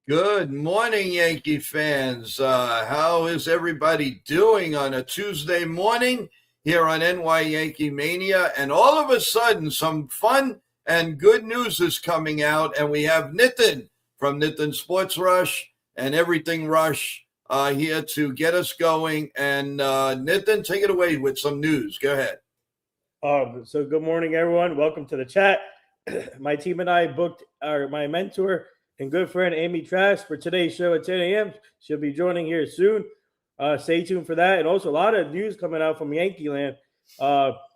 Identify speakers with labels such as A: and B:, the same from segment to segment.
A: Good morning, Yankee fans. How is everybody doing on a Tuesday morning here on NY Yankee Mania? And all of a sudden, some fun and good news is coming out, and we have Nitin from Nitin Sports Rush and Everything Rush here to get us going. And Nitin, take it away with some news. Go ahead.
B: So good morning, everyone. Welcome to the chat. My team and I booked my mentor and good friend Amy TRASK for today's show at 10 a.m. She'll be joining here soon. Stay tuned for that. And also a lot of news coming out from Yankee land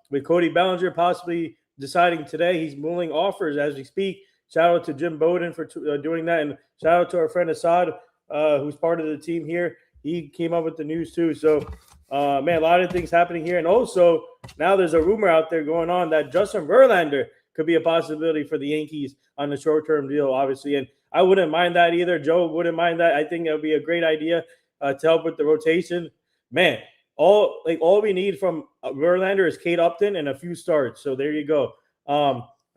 B: with Cody Bellinger possibly deciding today. He's mulling offers as we speak. Shout out to Jim Bowden for doing that. And shout out to our friend Assad, who's part of the team here. He came up with the news too. So, man, a lot of things happening here. And also now there's a rumor out there going on that Justin Verlander could be a possibility for the Yankees on the short-term deal, obviously. And I wouldn't mind that either. Joe wouldn't mind that. I think it would be a great idea to help with the rotation. Man, all we need from Verlander is Kate Upton and a few starts. So there you go.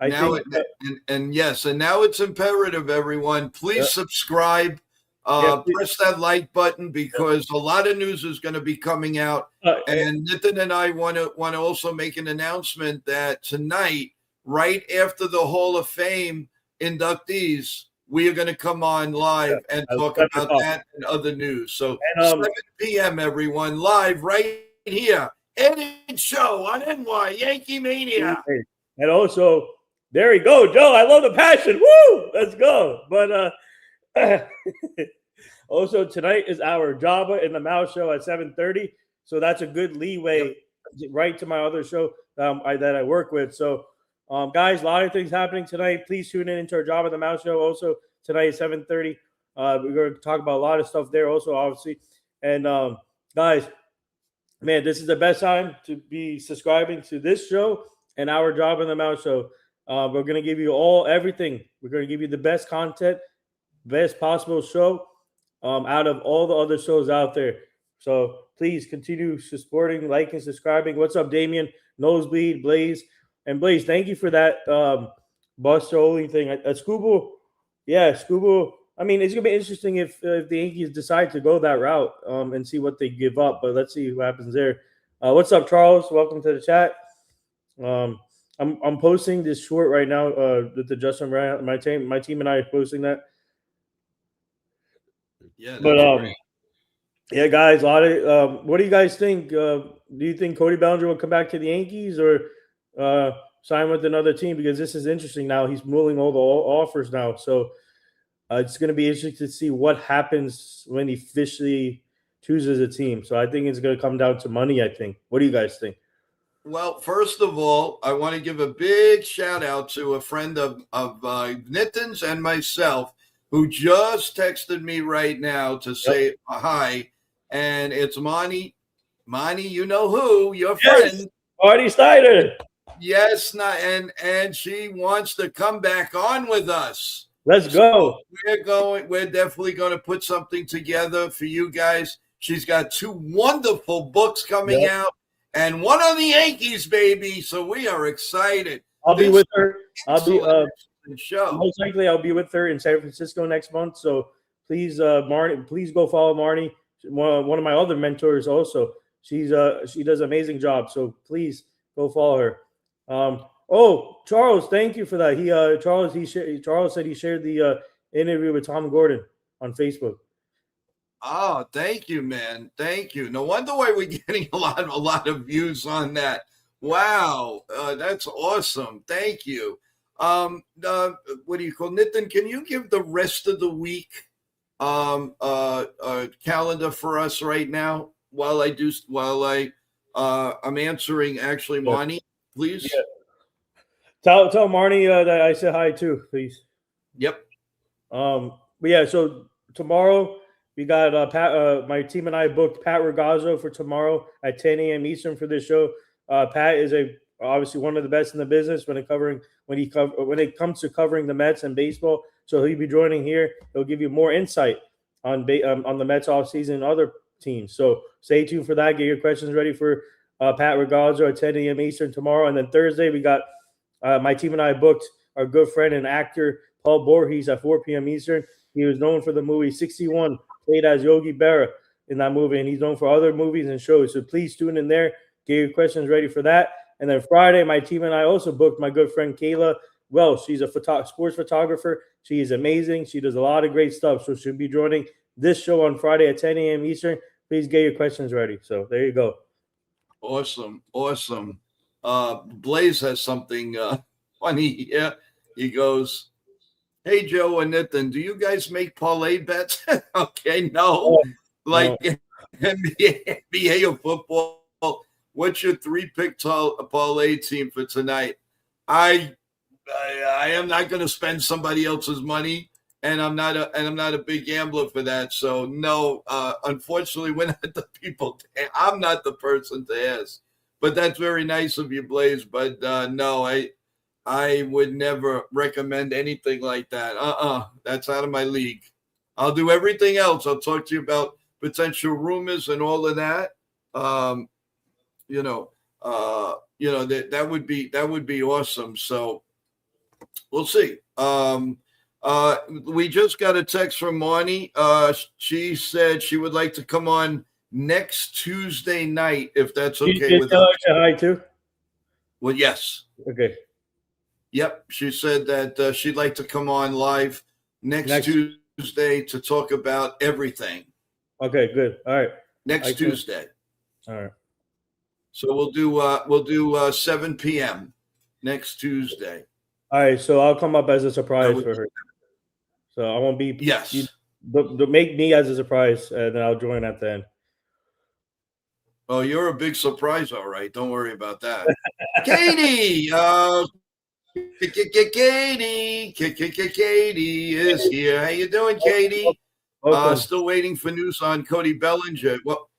A: Yes, and now it's imperative, everyone. Please subscribe. Press that like button because a lot of news is going to be coming out. And Nitin and I want to also make an announcement that tonight, right after the Hall of Fame inductees, we are going to come on live and talk about that and other news. So 7 p.m., everyone, live right here. Edit show on NY Yankee Mania.
B: And also, there you go, Joe. I love the passion. Woo! Let's go. But also tonight is our Java in the Mouth show at 7:30. So that's a good leeway right to my other show that I work with. So guys, a lot of things happening tonight. Please tune in into our Job in the Mouth show. Also tonight at 7:30. We're going to talk about a lot of stuff there also, obviously. And guys, man, this is the best time to be subscribing to this show and our Job in the Mouth show. We're going to give you everything. We're going to give you the best content, best possible show out of all the other shows out there. So please continue supporting, liking, subscribing. What's up, Damien? Nosebleed, Blaze. And Blaze, thank you for that Buster Olney thing. Scuba, Scuba. I mean, it's gonna be interesting if the Yankees decide to go that route and see what they give up. But let's see what happens there. What's up, Charles? Welcome to the chat. I'm posting this short right now with the Justin Brown. My team and I are posting that.
A: Yeah,
B: but yeah, guys, a lot of what do you guys think? Do you think Cody Bellinger will come back to the Yankees or sign with another team? Because this is interesting now. He's mulling all the offers now. So it's going to be interesting to see what happens when he officially chooses a team. So I think it's going to come down to money, I think. What do you guys think?
A: Well, first of all, I want to give a big shout out to a friend of Nitin's and myself who just texted me right now to say hi. And it's Monty. Monty, you know who, your friend.
B: Marty Snyder.
A: Yes, and she wants to come back on with us.
B: Let's go.
A: We're definitely going to put something together for you guys. She's got 2 wonderful books coming out and one on the Yankees, baby. So we are excited.
B: I'll be with her.
A: Show.
B: Most likely I'll be with her in San Francisco next month. So please, Marnie, please go follow Marnie. One of my other mentors also. She does an amazing job. So please go follow her. Charles, thank you for that. Charles said he shared the interview with Tom Gordon on Facebook.
A: Oh, thank you, man. Thank you. No wonder why we're getting a lot of views on that. Wow, that's awesome. Thank you. What do you call Nitin? Can you give the rest of the week calendar for us right now while I'm answering actually Marnie, please?
B: Yeah. Tell Marnie that I said hi too, please.
A: Yep.
B: But yeah, so tomorrow we got Pat. My team and I booked Pat Ragazzo for tomorrow at 10 a.m. Eastern for this show. Pat is obviously one of the best in the business when it comes to covering the Mets and baseball. So he'll be joining here. He'll give you more insight on the Mets offseason and other teams. So stay tuned for that. Get your questions ready for Pat Ragazzo at 10 a.m. Eastern tomorrow. And then Thursday we got my team and I booked our good friend and actor Paul Voorhees at 4 p.m. Eastern. He was known for the movie 61, played as Yogi Berra in that movie, and he's known for other movies and shows. So please tune in there. Get your questions ready for that. And then Friday, my team and I also booked my good friend Kayla Welsh. She's a sports photographer. She is amazing. She does a lot of great stuff. So she'll be joining this show on Friday at 10 a.m. Eastern. Please get your questions ready. So there you go.
A: Awesome. Blaze has something funny here. He goes, "Hey, Joe and Nathan, do you guys make parlay bets?" Okay, no. Like NBA or football. What's your 3-pick parlay team for tonight? I am not going to spend somebody else's money, and I'm not a big gambler for that. So no, unfortunately, we're not the people. I'm not the person to ask. But that's very nice of you, Blaze. But no, I would never recommend anything like that. That's out of my league. I'll do everything else. I'll talk to you about potential rumors and all of that. That would be awesome. So we'll see. We just got a text from Marnie. She said she would like to come on next Tuesday night, if that's okay with her.
B: Hi too.
A: Well, yes.
B: Okay.
A: Yep. She said that she'd like to come on live next Tuesday to talk about everything.
B: Okay, good. All right.
A: Next Tuesday.
B: All right.
A: So we'll do 7 p.m. next Tuesday.
B: All right. So I'll come up as a surprise for her. So I won't be.
A: Yes.
B: Make me as a surprise, and then I'll join at the end.
A: Oh, you're a big surprise, all right. Don't worry about that. Katie, Katie is here. How you doing, Katie? Still waiting for news on Cody Bellinger. Well,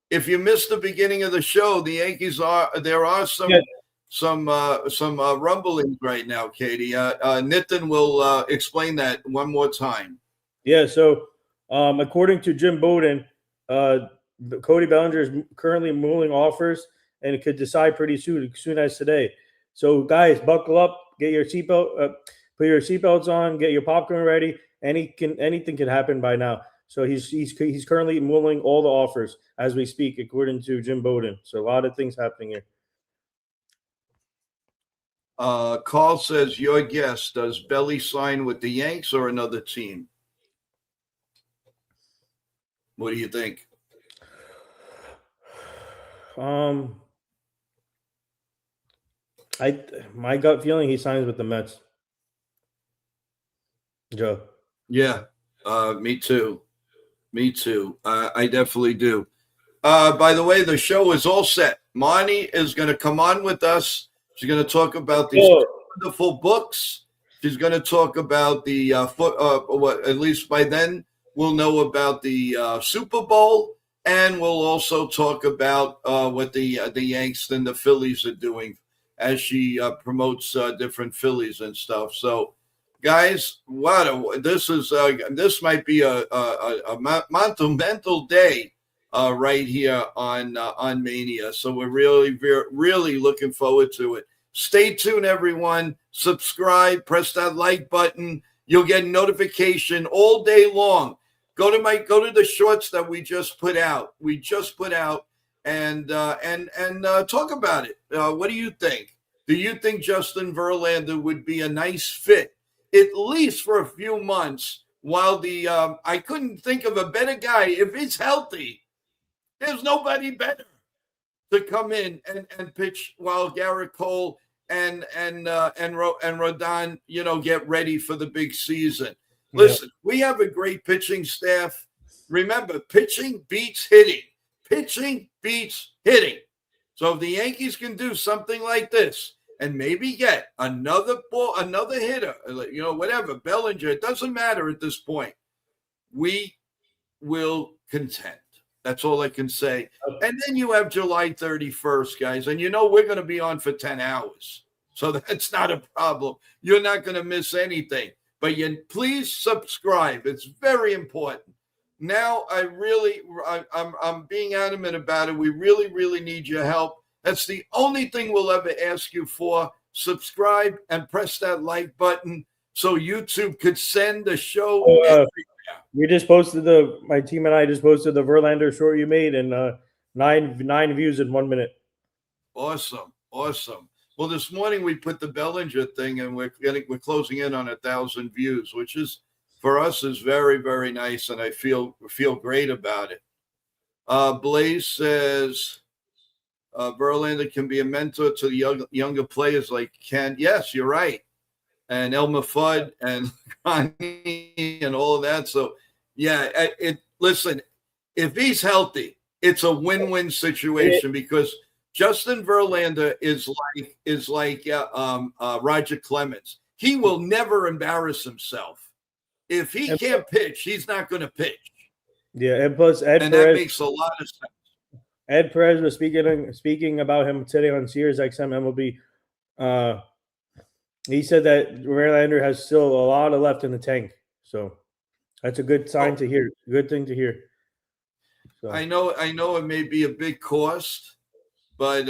A: if you missed the beginning of the show, the Yankees there are some rumblings right now, Katie. Nitin will explain that one more time.
B: Yeah. So, according to Jim Bowden, Cody Bellinger is currently mulling offers and it could decide pretty soon as today. So, guys, buckle up, get your seatbelt, put your seatbelts on, get your popcorn ready. Anything can happen by now. So he's currently mulling all the offers as we speak, according to Jim Bowden. So a lot of things happening here.
A: Carl says, your guess, does Belly sign with the Yanks or another team? What do you think?
B: My gut feeling, he signs with the Mets. Joe.
A: Yeah, me too. I definitely do. By the way, the show is all set. Marnie is going to come on with us. She's going to talk about these wonderful books. She's going to talk about the at least by then we'll know about the Super Bowl, and we'll also talk about what the Yanks and the Phillies are doing as she promotes different Phillies and stuff. So, guys, this might be a monumental day right here on Mania. So we're really looking forward to it. Stay tuned, everyone. Subscribe, press that like button. You'll get notification all day long. Go to the shorts that we just put out. And talk about it. What do you think? Do you think Justin Verlander would be a nice fit, at least for a few months, while I couldn't think of a better guy. If he's healthy, there's nobody better to come in and pitch while Garrett Cole and Rodon, get ready for the big season. Listen, we have a great pitching staff. Remember, pitching beats hitting. Pitching beats hitting. So if the Yankees can do something like this and maybe get another hitter, whatever, Bellinger, it doesn't matter at this point. We will contend. That's all I can say. And then you have July 31st, guys. And we're going to be on for 10 hours. So that's not a problem. You're not going to miss anything. But please subscribe. It's very important. Now I'm being adamant about it. We really need your help. That's the only thing we'll ever ask you for. Subscribe and press that like button. so YouTube could send the show
B: we just posted my team and I just posted the Verlander short you made, and nine views in 1 minute.
A: Awesome. Well, this morning we put the Bellinger thing, and we're closing in on 1,000 views, which is for us is very, very nice, and I feel great about it. Blaze says Verlander can be a mentor to the younger players like Ken. Yes, you're right, and Elmer Fudd and Connie and all of that. So yeah, listen, if he's healthy, it's a win-win situation because Justin Verlander is like Roger Clemens. He will never embarrass himself. If he can't pitch, he's not going to pitch.
B: Yeah, and plus that
A: makes a lot of sense.
B: Ed Perez was speaking about him today on Sirius XM MLB. He said that Verlander has still a lot of left in the tank, so that's a good sign to hear. Good thing to hear. So.
A: I know it may be a big cost, but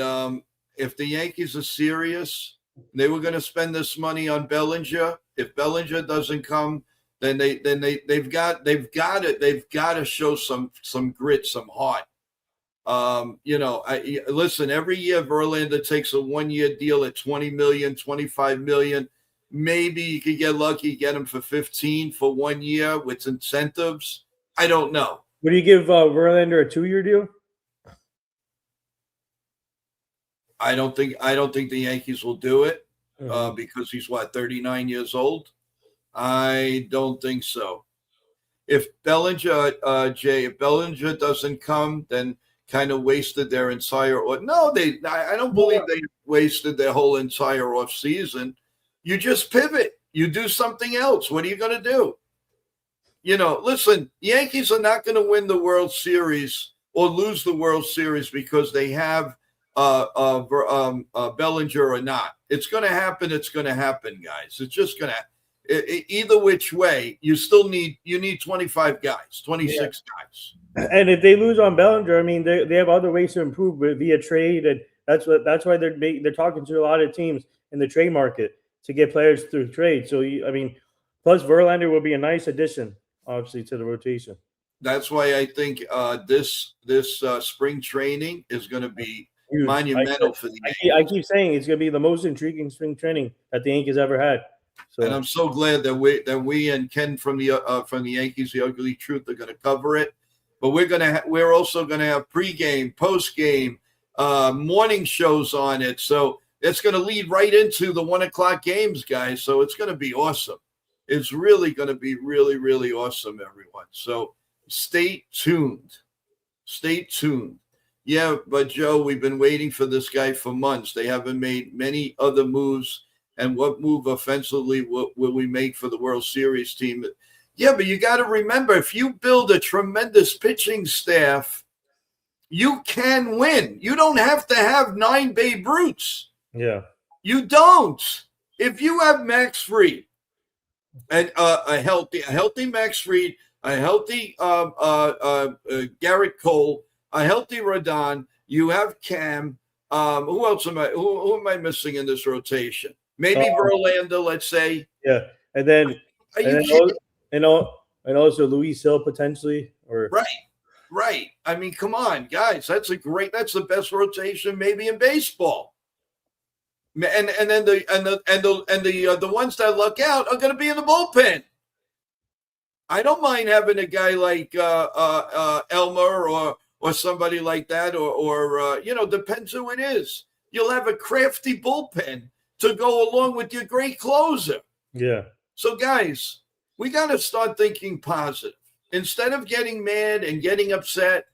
A: if the Yankees are serious, they were going to spend this money on Bellinger. If Bellinger doesn't come, then they've got to show some grit, some heart. Listen, every year Verlander takes a 1-year deal at $20 million, $25 million. Maybe you could get lucky, get him for 15 for 1 year with incentives. I don't know.
B: Would you give Verlander a 2-year deal?
A: I don't think the Yankees will do it because he's 39 years old. I don't think so. If Bellinger, if Bellinger doesn't come, then kind of wasted their entire. I don't believe they wasted their whole entire off season. You just pivot. You do something else. What are you going to do? Listen, Yankees are not going to win the World Series or lose the World Series because they have Bellinger or not. It's going to happen. It's going to happen, guys. It's just going to. Either which way, you need 25 guys, 26 guys.
B: And if they lose on Bellinger, I mean, they have other ways to improve via trade, and that's why they're talking to a lot of teams in the trade market to get players through trade. So plus Verlander will be a nice addition, obviously, to the rotation.
A: That's why I think this spring training is going to be huge, monumental for the Yankees.
B: I keep saying it's going to be the most intriguing spring training that the Yankees ever had. So.
A: And I'm so glad that we and Ken from the Yankees, The Ugly Truth, are going to cover it. But we're also going to have pregame, postgame, morning shows on it. So it's going to lead right into the 1:00 games, guys. So it's going to be awesome. It's really going to be really, really awesome, everyone. So stay tuned. Stay tuned. Yeah, but Joe, we've been waiting for this guy for months. They haven't made many other moves. And what move offensively will we make for the World Series team? Yeah, but you got to remember, if you build a tremendous pitching staff, you can win. You don't have to have 9 Babe Ruths.
B: Yeah.
A: You don't. If you have Max Fried, and a healthy Max Fried, a healthy Garrett Cole, a healthy Rodon, you have Cam. Who else who am I missing in this rotation? Maybe Verlander, let's say.
B: Yeah, and then also Luis Hill potentially, or
A: right. I mean, come on, guys, that's the best rotation maybe in baseball. And then the ones that luck out are going to be in the bullpen. I don't mind having a guy like Elmer or somebody like that, or depends who it is. You'll have a crafty bullpen to go along with your great closer.
B: Yeah.
A: So, guys, we got to start thinking positive. Instead of getting mad and getting upset,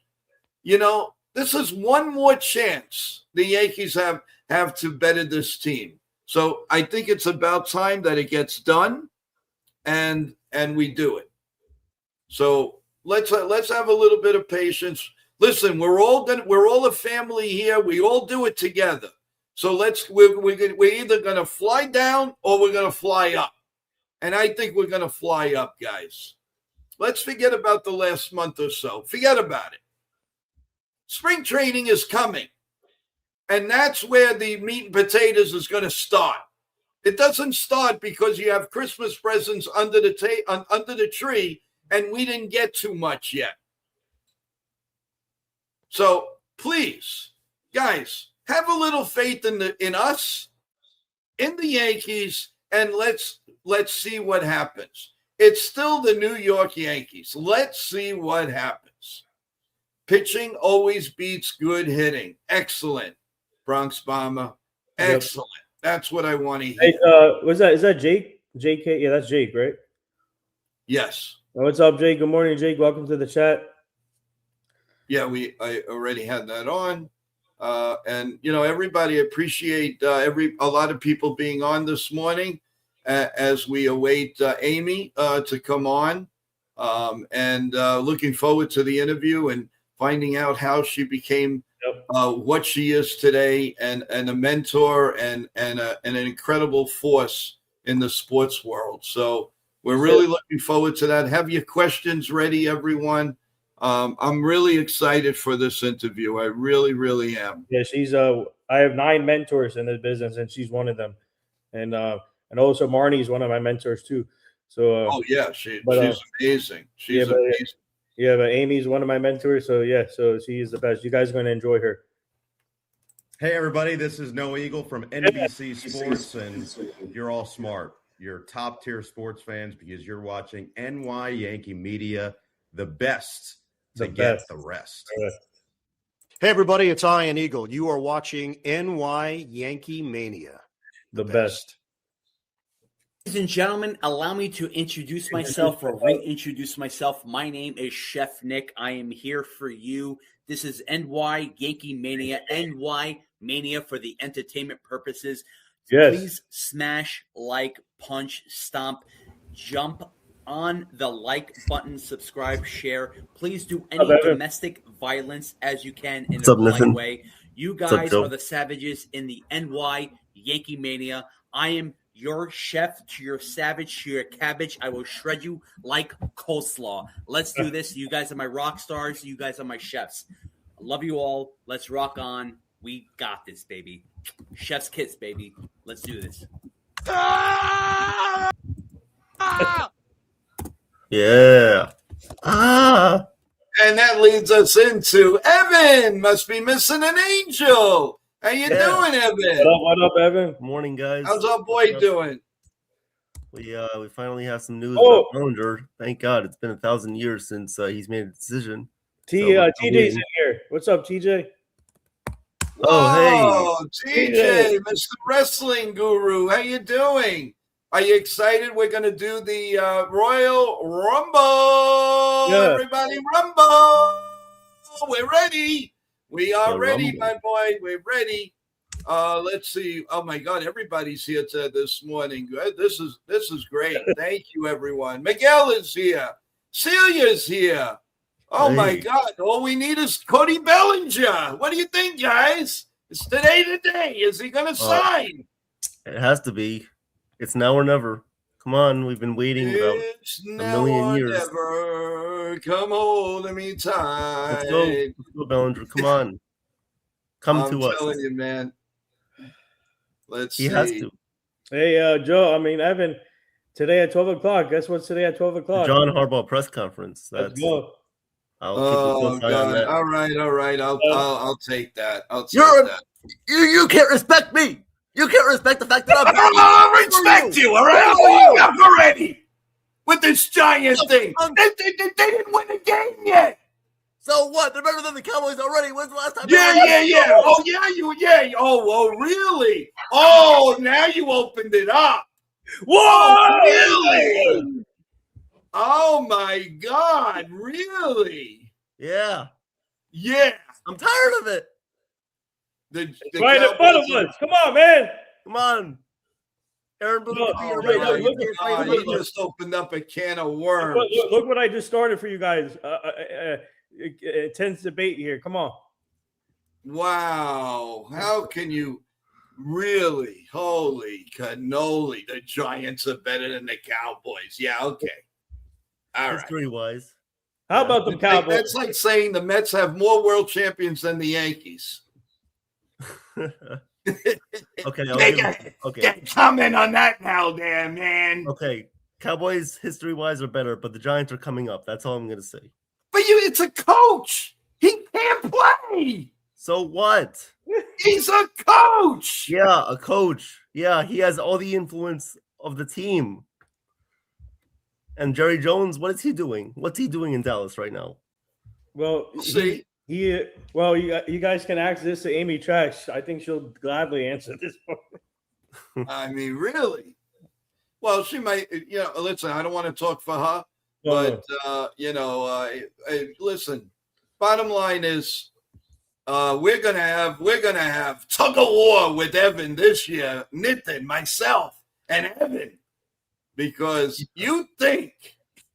A: this is one more chance the Yankees have to better this team. So I think it's about time that it gets done and we do it. So let's have a little bit of patience. Listen, we're all a family here. We all do it together. So we're either going to fly down or we're going to fly up. And I think we're going to fly up, guys. Let's forget about the last month or so. Forget about it. Spring training is coming. And that's where the meat and potatoes is going to start. It doesn't start because you have Christmas presents under the tree, and we didn't get too much yet. So please, guys, have a little faith in us, in the Yankees, and let's see what happens. It's still the New York Yankees. Let's see what happens. Pitching always beats good hitting. Excellent, Bronx Bomber. Excellent. That's what I want to hear.
B: Hey, is that Jake? JK? Yeah, that's Jake, right?
A: Yes.
B: What's up, Jake? Good morning, Jake. Welcome to the chat.
A: Yeah, I already had that on. And everybody appreciate a lot of people being on this morning as we await Amy to come on, and looking forward to the interview and finding out how she became what she is today, and a mentor and an incredible force in the sports world. So we're really looking forward to that. Have your questions ready, everyone. I'm really excited for this interview. I really, really am.
B: Yeah, she's I have 9 mentors in this business, and she's one of them. And also Marnie is one of my mentors too. So
A: she's amazing. She's amazing.
B: Yeah, but Amy's one of my mentors. So so she is the best. You guys are going to enjoy her.
C: Hey everybody, this is Noah Eagle from NBC Sports, and you're all smart. You're top tier sports fans because you're watching NY Yankee Media, the best to get the rest.
D: Hey everybody, it's Ian Eagle. You are watching NY Yankee Mania,
B: the best.
E: Ladies and gentlemen, allow me to introduce myself or reintroduce myself. My name is Chef Nick. I am here for you. This is NY Yankee Mania, NY Mania for the entertainment purposes.
B: Yes.
E: Please smash, like, punch, stomp, jump on the like button, subscribe, share. Please do any domestic violence as you can in a polite way. You guys are the savages in the NY Yankee Mania. I am your chef to your savage to your cabbage. I will shred you like coleslaw. Let's do this. You guys are my rock stars. You guys are my chefs. I love you all. Let's rock on. We got this, baby. Chef's kiss, baby. Let's do this.
F: Yeah.
A: And that leads us into Evan. Must be missing an angel. How you doing, Evan?
B: What up, Evan?
F: Morning, guys.
A: How's our boy doing?
F: We finally have some news about Bellinger. Thank God. It's been 1,000 years since he's made a decision.
B: TJ's in here. What's up, TJ?
F: Oh,
A: hey. TJ, Mr. Wrestling Guru. How you doing? Are you excited? We're going to do the Royal Rumble. Yeah. Everybody Rumble. We're ready. We are ready, my boy. We're ready. Let's see. Oh my God, everybody's here this morning. This is great. Thank you, everyone. Miguel is here. Celia's here. Oh my God. All we need is Cody Bellinger. What do you think, guys? It's today the day. Is he gonna sign?
F: It has to be. It's now or never. Come on, we've been waiting about a million years.
A: Never. Come hold me tight.
F: Let's go, Bellinger. Come on. Come to us.
A: I'm telling you, man. Let's see.
F: He has to.
B: Hey, Evan, today at 12 o'clock. Guess what's today at 12 o'clock?
F: The John Harbaugh press conference.
B: Let's go.
F: I'll keep a close eye on that.
A: All right. I'll take that. That.
F: You can't respect me. You can't respect the fact that
A: I'll respect you, all right? Oh, you got already with this giant thing. They didn't win a game yet.
F: So what? They're better than the Cowboys already. When's the last time?
A: Yeah. Oh, yeah. Oh, really? Oh, now you opened it up. Whoa! Oh, really? Oh, my God. Really?
F: Yeah.
A: I'm
F: tired of it.
B: Right in front of us. Come on, man.
F: Come on. Aaron Boone
A: he just opened up a can of worms.
B: Look what I just started for you guys. Intense debate here. Come on.
A: Wow. How can you really? Holy cannoli. The Giants are better than the Cowboys. Yeah, okay. All right.
F: History-wise.
B: How about the Cowboys?
A: That's like saying the Mets have more world champions than the Yankees.
F: Okay,
A: Get comment on that now, there, man.
F: Okay, Cowboys history-wise are better, but the Giants are coming up. That's all I'm going to say.
A: But it's a coach. He can't play.
F: So what?
A: He's a coach.
F: Yeah, a coach. Yeah, he has all the influence of the team. And Jerry Jones, what is he doing? What's he doing in Dallas right now?
B: Well,
A: We'll see.
B: You guys can ask this to Amy Trash. I think she'll gladly answer this one.
A: I mean, really? Well, she might. Listen, I don't want to talk for her, but listen. Bottom line is, we're gonna have tug of war with Evan this year. Nitin, myself, and Evan, because you think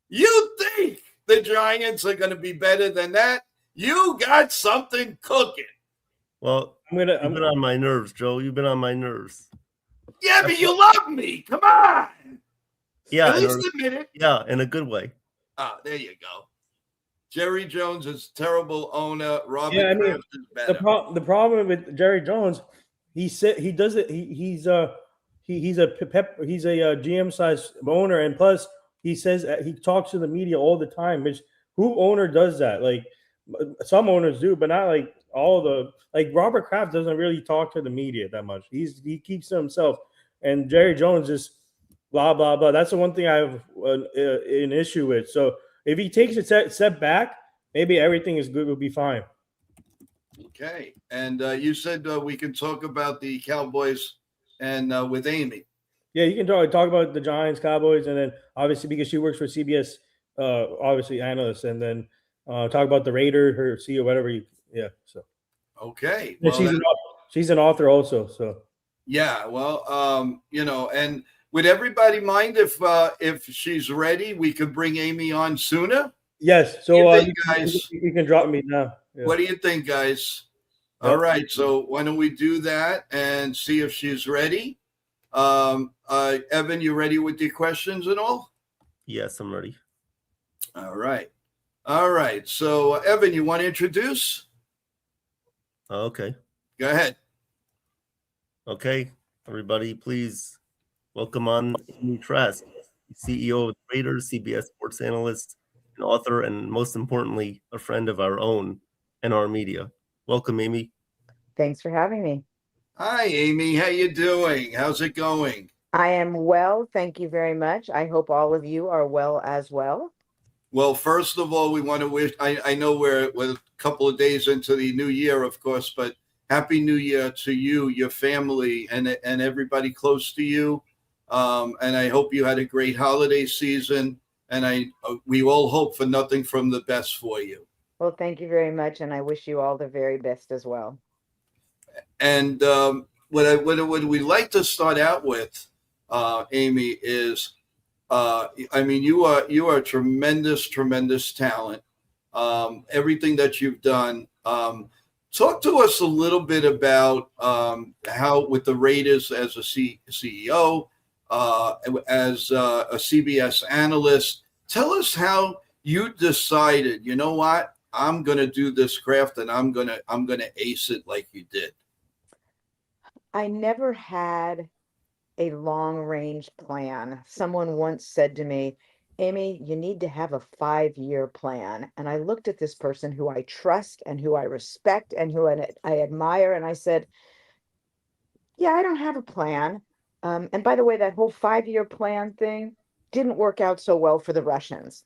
A: the Giants are gonna be better than that. You got something cooking.
F: Well, you've been on my nerves, Joe. You've been on my nerves.
A: Yeah, but you love me. Come on.
F: Yeah,
A: at least admit it.
F: Yeah, in a good way.
A: Ah, there you go. Jerry Jones is a terrible owner. Robert Kraft is better.
B: The problem with Jerry Jones, he's a GM size owner, and plus he says he talks to the media all the time. Which who owner does that? Like some owners do, but not like Robert Kraft doesn't really talk to the media that much. He keeps to himself, and Jerry Jones is blah blah blah. That's the one thing I have an issue with. So if he takes a step back, maybe everything is good. Will be fine.
A: Okay, and you said we can talk about the Cowboys and with Amy.
B: Yeah, you can talk about the Giants, Cowboys, and then obviously because she works for CBS, obviously analyst, and then talk about the Raider, her CEO, whatever. So
A: okay,
B: well, she's an author also. So
A: yeah, well, and would everybody mind if she's ready? We could bring Amy on sooner.
B: Yes. So
A: guys,
B: you can drop me now. Yeah.
A: What do you think, guys?
B: Yep.
A: All right, so why don't we do that and see if she's ready? Evan, you ready with your questions and all?
F: Yes, I'm ready.
A: All right. So, Evan, you want to introduce?
F: Okay.
A: Go ahead.
F: Okay, everybody, please welcome on Amy Trask, CEO of the Raiders, CBS sports analyst, an author, and most importantly, a friend of our own and our media. Welcome, Amy.
G: Thanks for having me.
A: Hi, Amy. How you doing? How's it going?
G: I am well. Thank you very much. I hope all of you are well as well.
A: Well, first of all, we want to wish, I know we're a couple of days into the new year, of course, but Happy New Year to you, your family, and everybody close to you. And I hope you had a great holiday season. And we all hope for nothing from the best for you.
G: Well, thank you very much. And I wish you all the very best as well.
A: And what we like to start out with, Amy, is, you are a tremendous talent. Everything that you've done. Talk to us a little bit about how with the Raiders as a CEO, as a CBS analyst. Tell us how you decided, you know what, I'm going to do this craft and I'm going to ace it like you did.
G: I never had a long-range plan. Someone once said to me, Amy, you need to have a 5-year plan. And I looked at this person who I trust and who I respect and who I admire. And I said, yeah, I don't have a plan. And by the way, that whole 5-year plan thing didn't work out so well for the Russians.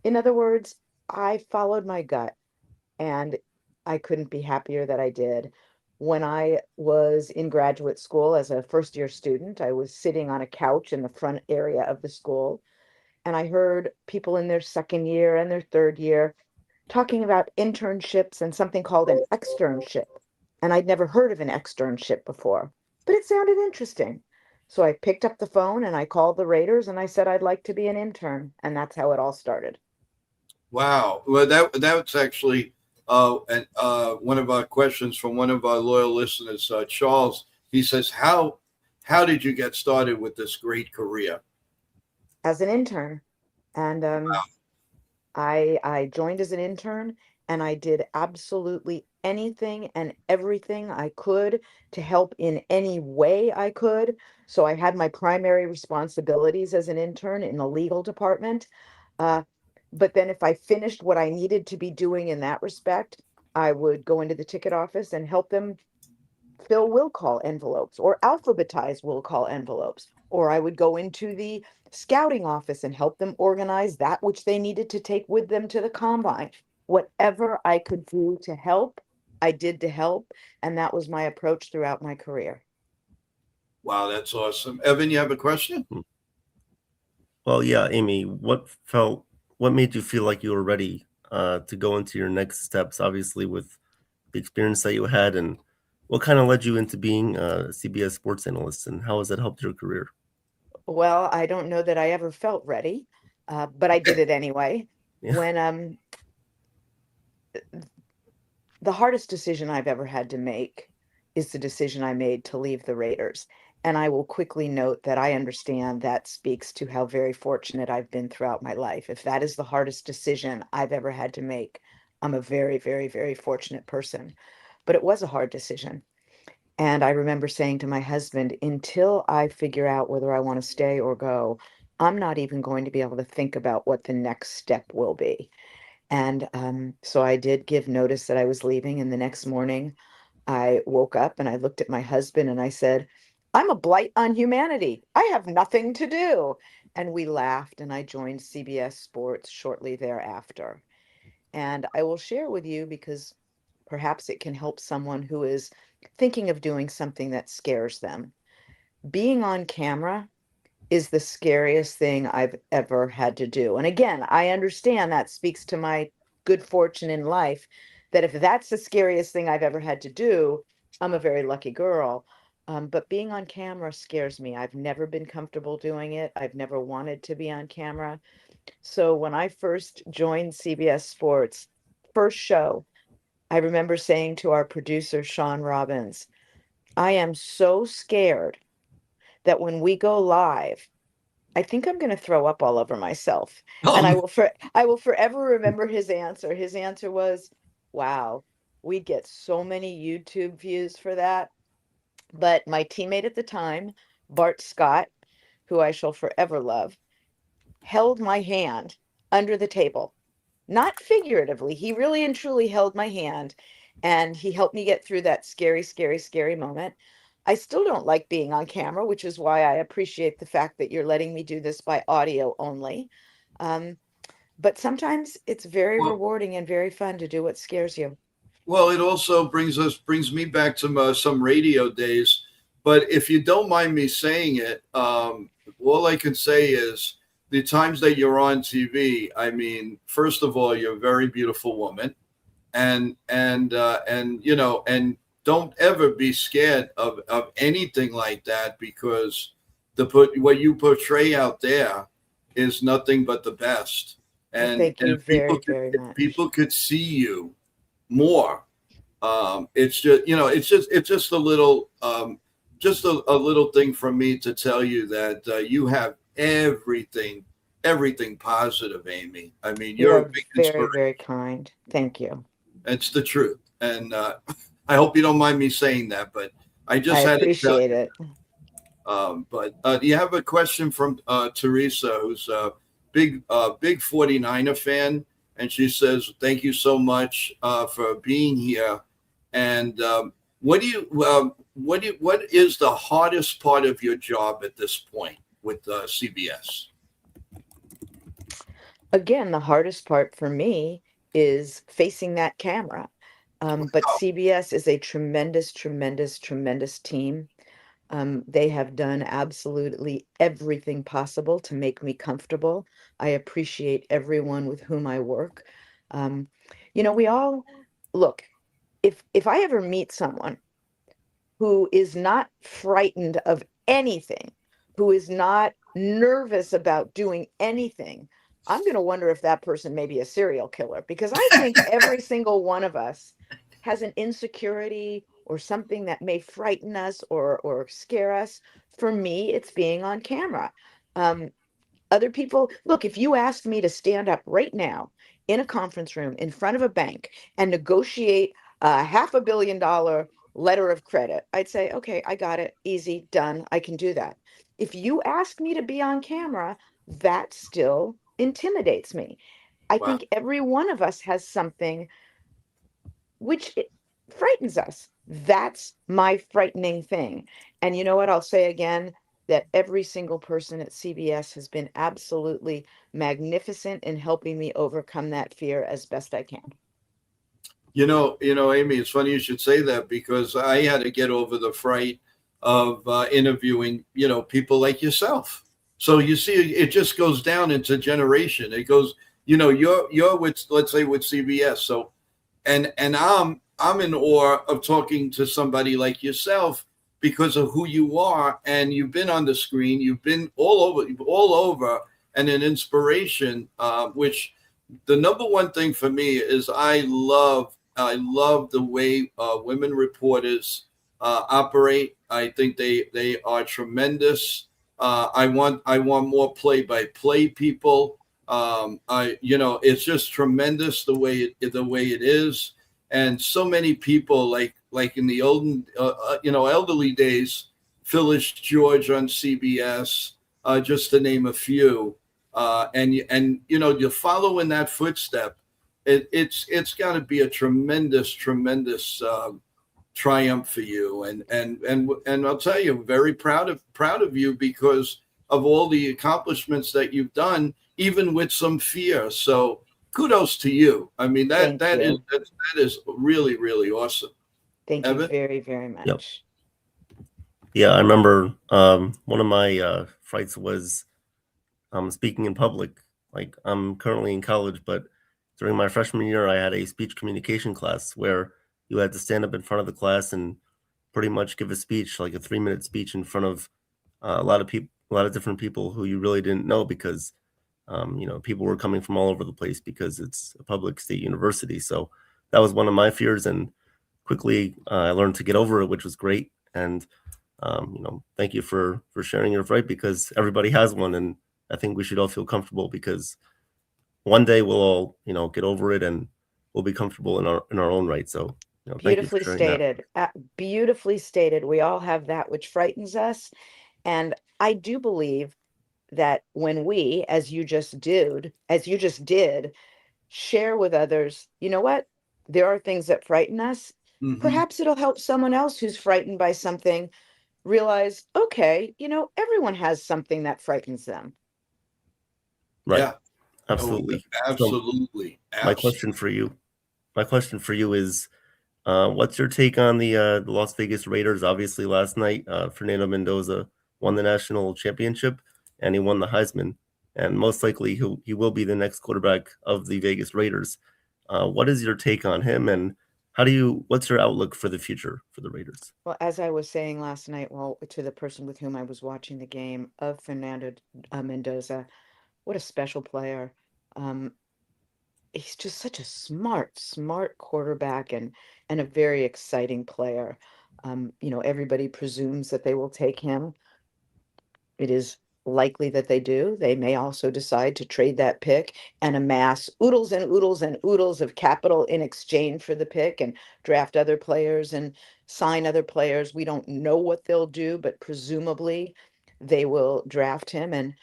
G: In other words, I followed my gut and I couldn't be happier that I did. When I was in graduate school as a first-year student, I was sitting on a couch in the front area of the school, and I heard people in their second year and their third year talking about internships and something called an externship. And I'd never heard of an externship before, but it sounded interesting. So I picked up the phone and I called the Raiders and I said, I'd like to be an intern. And that's how it all started.
A: Wow. Well, that's actually one of our questions from one of our loyal listeners, Charles. He says, how did you get started with this great career?
G: As an intern. And
A: wow.
G: I joined as an intern, and I did absolutely anything and everything I could to help in any way I could. So I had my primary responsibilities as an intern in the legal department. Uh, but then if I finished what I needed to be doing in that respect, I would go into the ticket office and help them fill will call envelopes or alphabetize will call envelopes. Or I would go into the scouting office and help them organize that which they needed to take with them to the combine. Whatever I could do to help, I did to help. And that was my approach throughout my career.
A: Wow, that's awesome. Evan, you have a question?
F: Well, yeah, Amy, what made you feel like you were ready to go into your next steps, obviously with the experience that you had, and what kind of led you into being a CBS sports analyst, and how has that helped your career?
G: Well, I don't know that I ever felt ready, but I did it anyway.
F: Yeah.
G: When the hardest decision I've ever had to make is the decision I made to leave the Raiders. And I will quickly note that I understand that speaks to how very fortunate I've been throughout my life. If that is the hardest decision I've ever had to make, I'm a very, very, very fortunate person. But it was a hard decision. And I remember saying to my husband, until I figure out whether I want to stay or go, I'm not even going to be able to think about what the next step will be. And so I did give notice that I was leaving. And the next morning, I woke up and I looked at my husband and I said, I'm a blight on humanity. I have nothing to do. And we laughed and I joined CBS Sports shortly thereafter. And I will share with you because perhaps it can help someone who is thinking of doing something that scares them. Being on camera is the scariest thing I've ever had to do. And again, I understand that speaks to my good fortune in life, that if that's the scariest thing I've ever had to do, I'm a very lucky girl. But being on camera scares me. I've never been comfortable doing it. I've never wanted to be on camera. So when I first joined CBS Sports, first show, I remember saying to our producer, Sean Robbins, I am so scared that when we go live, I think I'm going to throw up all over myself. And I will forever remember his answer. His answer was, wow, we'd get so many YouTube views for that. But my teammate at the time, Bart Scott, who I shall forever love, held my hand under the table. Not figuratively. He really and truly held my hand and he helped me get through that scary, scary, scary moment. I still don't like being on camera, which is why I appreciate the fact that you're letting me do this by audio only. But sometimes it's very
A: Well,
G: rewarding and very fun to do what scares you.
A: well, it also brings me back to some radio days. But if you don't mind me saying it, all I can say is the times that you're on TV. I mean, first of all, you're a very beautiful woman, and you know, and don't ever be scared of anything like that because what you portray out there is nothing but the best.
G: Well,
A: And
G: thank you
A: if people
G: very,
A: could,
G: very
A: if
G: much.
A: people could see you more, it's just, you know, it's just a little a little thing from me to tell you that you have everything positive, Amy. I mean,
G: You
A: you're a
G: are
A: big
G: very,
A: inspiration.
G: very kind. Thank you.
A: It's the truth, and I hope you don't mind me saying that, but I
G: I
A: just had to tell
G: appreciate
A: you.
G: it.
A: But you have a question from Teresa, who's a big 49er fan, and she says, "Thank you so much for being here." And what is the hardest part of your job at this point with CBS?
G: Again, the hardest part for me is facing that camera. But
A: Oh,
G: CBS is a tremendous, tremendous, tremendous team. They have done absolutely everything possible to make me comfortable. I appreciate everyone with whom I work. Um, we all look, if I ever meet someone who is not frightened of anything, who is not nervous about doing anything, I'm going to wonder if that person may be a serial killer because I think every single one of us has an insecurity or something that may frighten us or scare us. For me, it's being on camera. Other people, look, if you asked me to stand up right now in a conference room in front of a bank and negotiate a $500 million letter of credit, I'd say, okay, I got it. Easy, done. I can do that. If you ask me to be on camera, that still intimidates me. I
A: Wow.
G: think every one of us has something which frightens us. That's my frightening thing. And you know what? I'll say again that every single person at CBS has been absolutely magnificent in helping me overcome that fear as best I can.
A: Amy, it's funny you should say that because I had to get over the fright of interviewing, people like yourself. So you see, it just goes down into generation. It goes, you're with, let's say, with CBS. So, and I'm in awe of talking to somebody like yourself because of who you are, and you've been on the screen, you've been all over, and an inspiration. Which the number one thing for me is I love the way women reporters operate. I think they are tremendous. I want more play-by-play people. It's just tremendous the way it is, and so many people like in the olden elderly days, Phyllis George on CBS, just to name a few, and you follow in that footstep. It's got to be a tremendous triumph for you, and I'll tell you, very proud of you because of all the accomplishments that you've done, even with some fear. So kudos to you. I mean, that is really, really awesome.
G: Thank
A: Evan?
G: you very, very much.
F: Yep. Yeah, I remember one of my frights was speaking in public. Like, I'm currently in college, but during my freshman year, I had a speech communication class where you had to stand up in front of the class and pretty much give a speech, like a 3-minute speech in front of a lot of people, a lot of different people who you really didn't know because, people were coming from all over the place because it's a public state university. So that was one of my fears, and quickly I learned to get over it, which was great. And thank you for sharing your fright because everybody has one, and I think we should all feel comfortable because one day we'll all get over it and we'll be comfortable in our own right. So
G: beautifully stated. Beautifully stated. We all have that which frightens us, and I do believe that when we, as you just did, share with others, you know what? There are things that frighten us.
A: Mm-hmm.
G: Perhaps it'll help someone else who's frightened by something realize, okay, everyone has something that frightens them.
F: Right.
A: Yeah.
F: Absolutely.
A: Absolutely.
F: So my question for you is, what's your take on the Las Vegas Raiders? Obviously, last night, Fernando Mendoza won the national championship and he won the Heisman, and most likely he will be the next quarterback of the Vegas Raiders. What is your take on him, and what's your outlook for the future for the Raiders?
G: Well, as I was saying last night, to the person with whom I was watching the game of Fernando Mendoza, what a special player. He's just such a smart quarterback and a very exciting player. Everybody presumes that they will take him. It is likely that they do. They may also decide to trade that pick and amass oodles and oodles and oodles of capital in exchange for the pick and draft other players and sign other players. We don't know what they'll do, but presumably they will draft him, and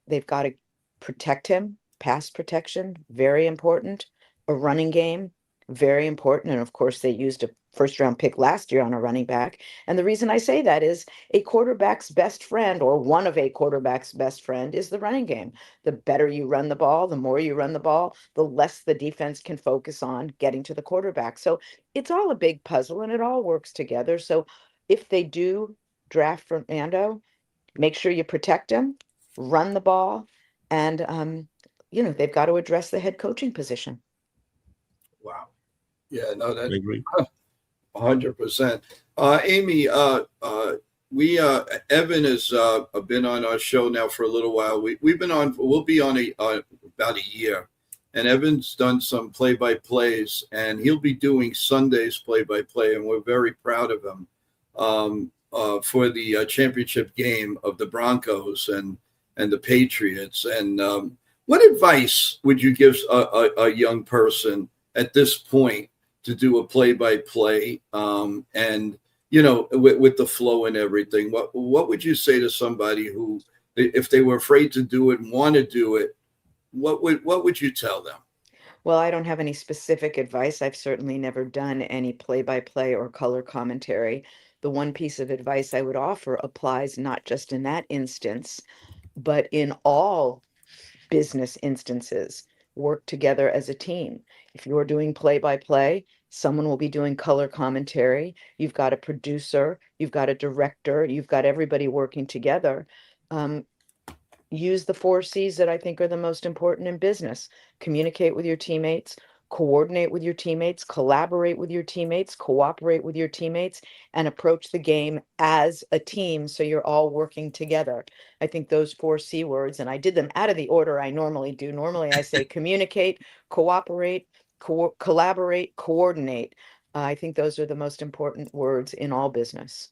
G: they've got to protect him. Pass protection, very important. A running game, very important. And of course, they used a first-round pick last year on a running back. And the reason I say that is a quarterback's best friend, or one of a quarterback's best friend, is the running game. The better you run the ball, the more you run the ball, the less the defense can focus on getting to the quarterback. So it's all a big puzzle and it all works together. So if they do draft Fernando, make sure you protect him, run the ball, and they've got to address the head coaching position.
A: Wow. Yeah, no,
F: I agree.
A: 100%. Amy, Evan has been on our show now for a little while. We'll be on about a year, and Evan's done some play-by-plays, and he'll be doing Sunday's play-by-play, and we're very proud of him for the championship game of the Broncos and the Patriots. And What advice would you give a young person at this point to do a play-by-play, and with the flow and everything? What would you say to somebody who, if they were afraid to do it and want to do it, what would you tell them?
G: Well, I don't have any specific advice. I've certainly never done any play-by-play or color commentary. The one piece of advice I would offer applies not just in that instance, but in all business instances. Work together as a team. If you're doing play-by-play, someone will be doing color commentary. You've got a producer, you've got a director, you've got everybody working together. Use the 4 C's that I think are the most important in business. Communicate with your teammates, coordinate with your teammates, collaborate with your teammates, cooperate with your teammates, and approach the game as a team so you're all working together. I think those 4 C words, and I did them out of the order I normally do. Normally I say communicate, cooperate, collaborate, coordinate. I think those are the most important words in all business.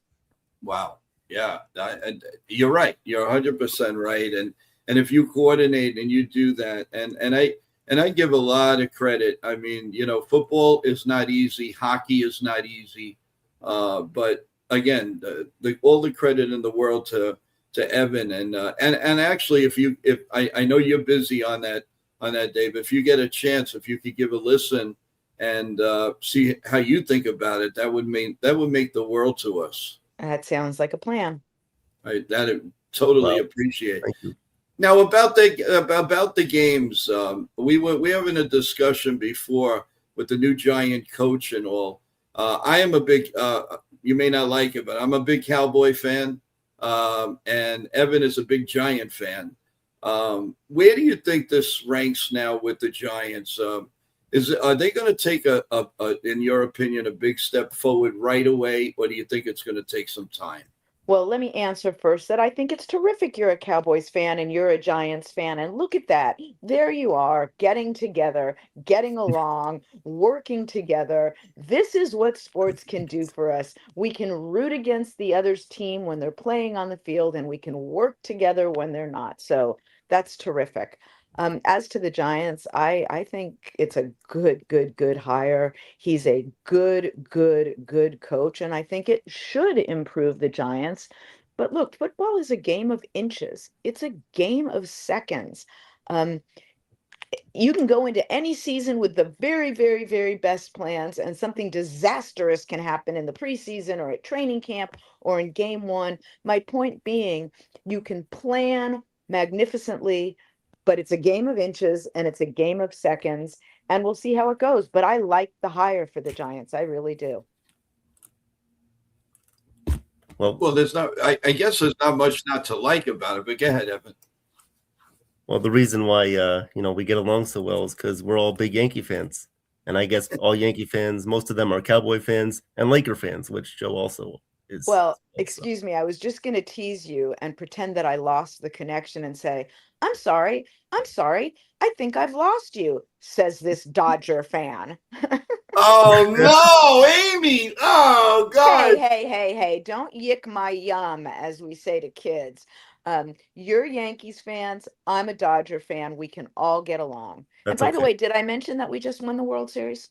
A: Wow. Yeah, you're right. You're 100% right. And if you coordinate and you do that, and I give a lot of credit. I mean, football is not easy. Hockey is not easy. But again, all the credit in the world to Evan and actually, if I know you're busy on that Dave, if you get a chance, if you could give a listen and see how you think about it, that would make the world to us.
G: That sounds like a plan.
A: That totally appreciate.
F: Thank you.
A: Now about the games, we having a discussion before with the new Giant coach and all. I am a big, you may not like it, but I'm a big Cowboy fan, and Evan is a big Giant fan. Where do you think this ranks now with the Giants? Are they going to take in your opinion, a big step forward right away, or do you think it's going to take some time?
G: Well, let me answer first that I think it's terrific you're a Cowboys fan and you're a Giants fan. And look at that. There you are, getting together, getting along, working together. This is what sports can do for us. We can root against the other's team when they're playing on the field, and we can work together when they're not. So that's terrific. As to the Giants, I think it's a good hire. He's a good coach, and I think it should improve the Giants. But look, football is a game of inches. It's a game of seconds. You can go into any season with the very best plans, and something disastrous can happen in the preseason or at training camp or in game 1. My point being, you can plan magnificently, but it's a game of inches and it's a game of seconds, and we'll see how it goes. But I like the hire for the Giants. I really do.
A: Well, there's not, I guess there's not much not to like about it, but go ahead, Evan.
F: Well, the reason why, we get along so well is because we're all big Yankee fans. And I guess all Yankee fans, most of them are Cowboy fans and Laker fans, which Joe also is.
G: Well, excuse me. I was just going to tease you and pretend that I lost the connection and say, I'm sorry. I think I've lost you, says this Dodger fan.
A: Oh, no, Amy. Oh, God.
G: Hey. Don't yick my yum, as we say to kids. You're Yankees fans. I'm a Dodger fan. We can all get along. And by the way, did I mention that we just won the World Series?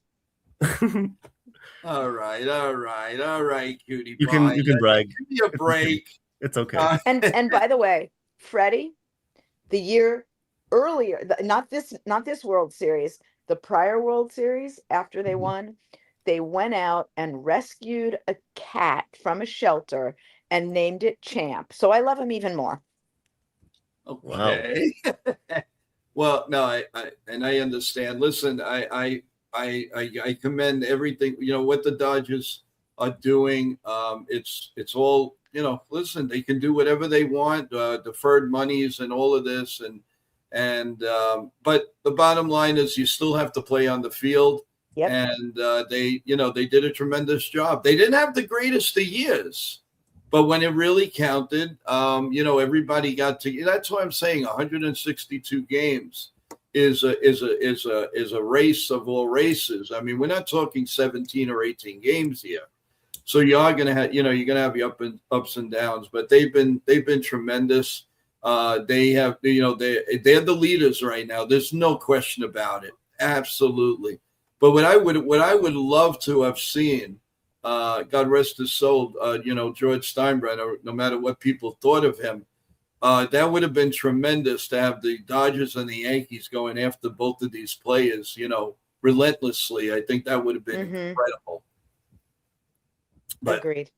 A: All right, cutie
F: You
A: pie.
F: can brag.
A: Give me a break.
F: It's okay.
G: And by the way, Freddie, the year earlier, not this World Series, the prior World Series, after they won, they went out and rescued a cat from a shelter and named it Champ. So I love him even more.
A: Okay. Wow. Well, no, I understand. Listen, I commend everything, what the Dodgers are doing. It's all, listen, they can do whatever they want, deferred monies and all of this. But the bottom line is you still have to play on the field.
G: Yep.
A: And they did a tremendous job. They didn't have the greatest of years, but when it really counted, everybody got to. That's why I'm saying 162 games is a race of all races. I mean, we're not talking 17 or 18 games here, so you are going to have you're going to have your ups and downs. But they've been tremendous. They have, they're the leaders right now. There's no question about it. Absolutely. But what I would love to have seen, God rest his soul, George Steinbrenner, no matter what people thought of him, that would have been tremendous to have the Dodgers and the Yankees going after both of these players, relentlessly. I think that would have been incredible. But
G: agreed.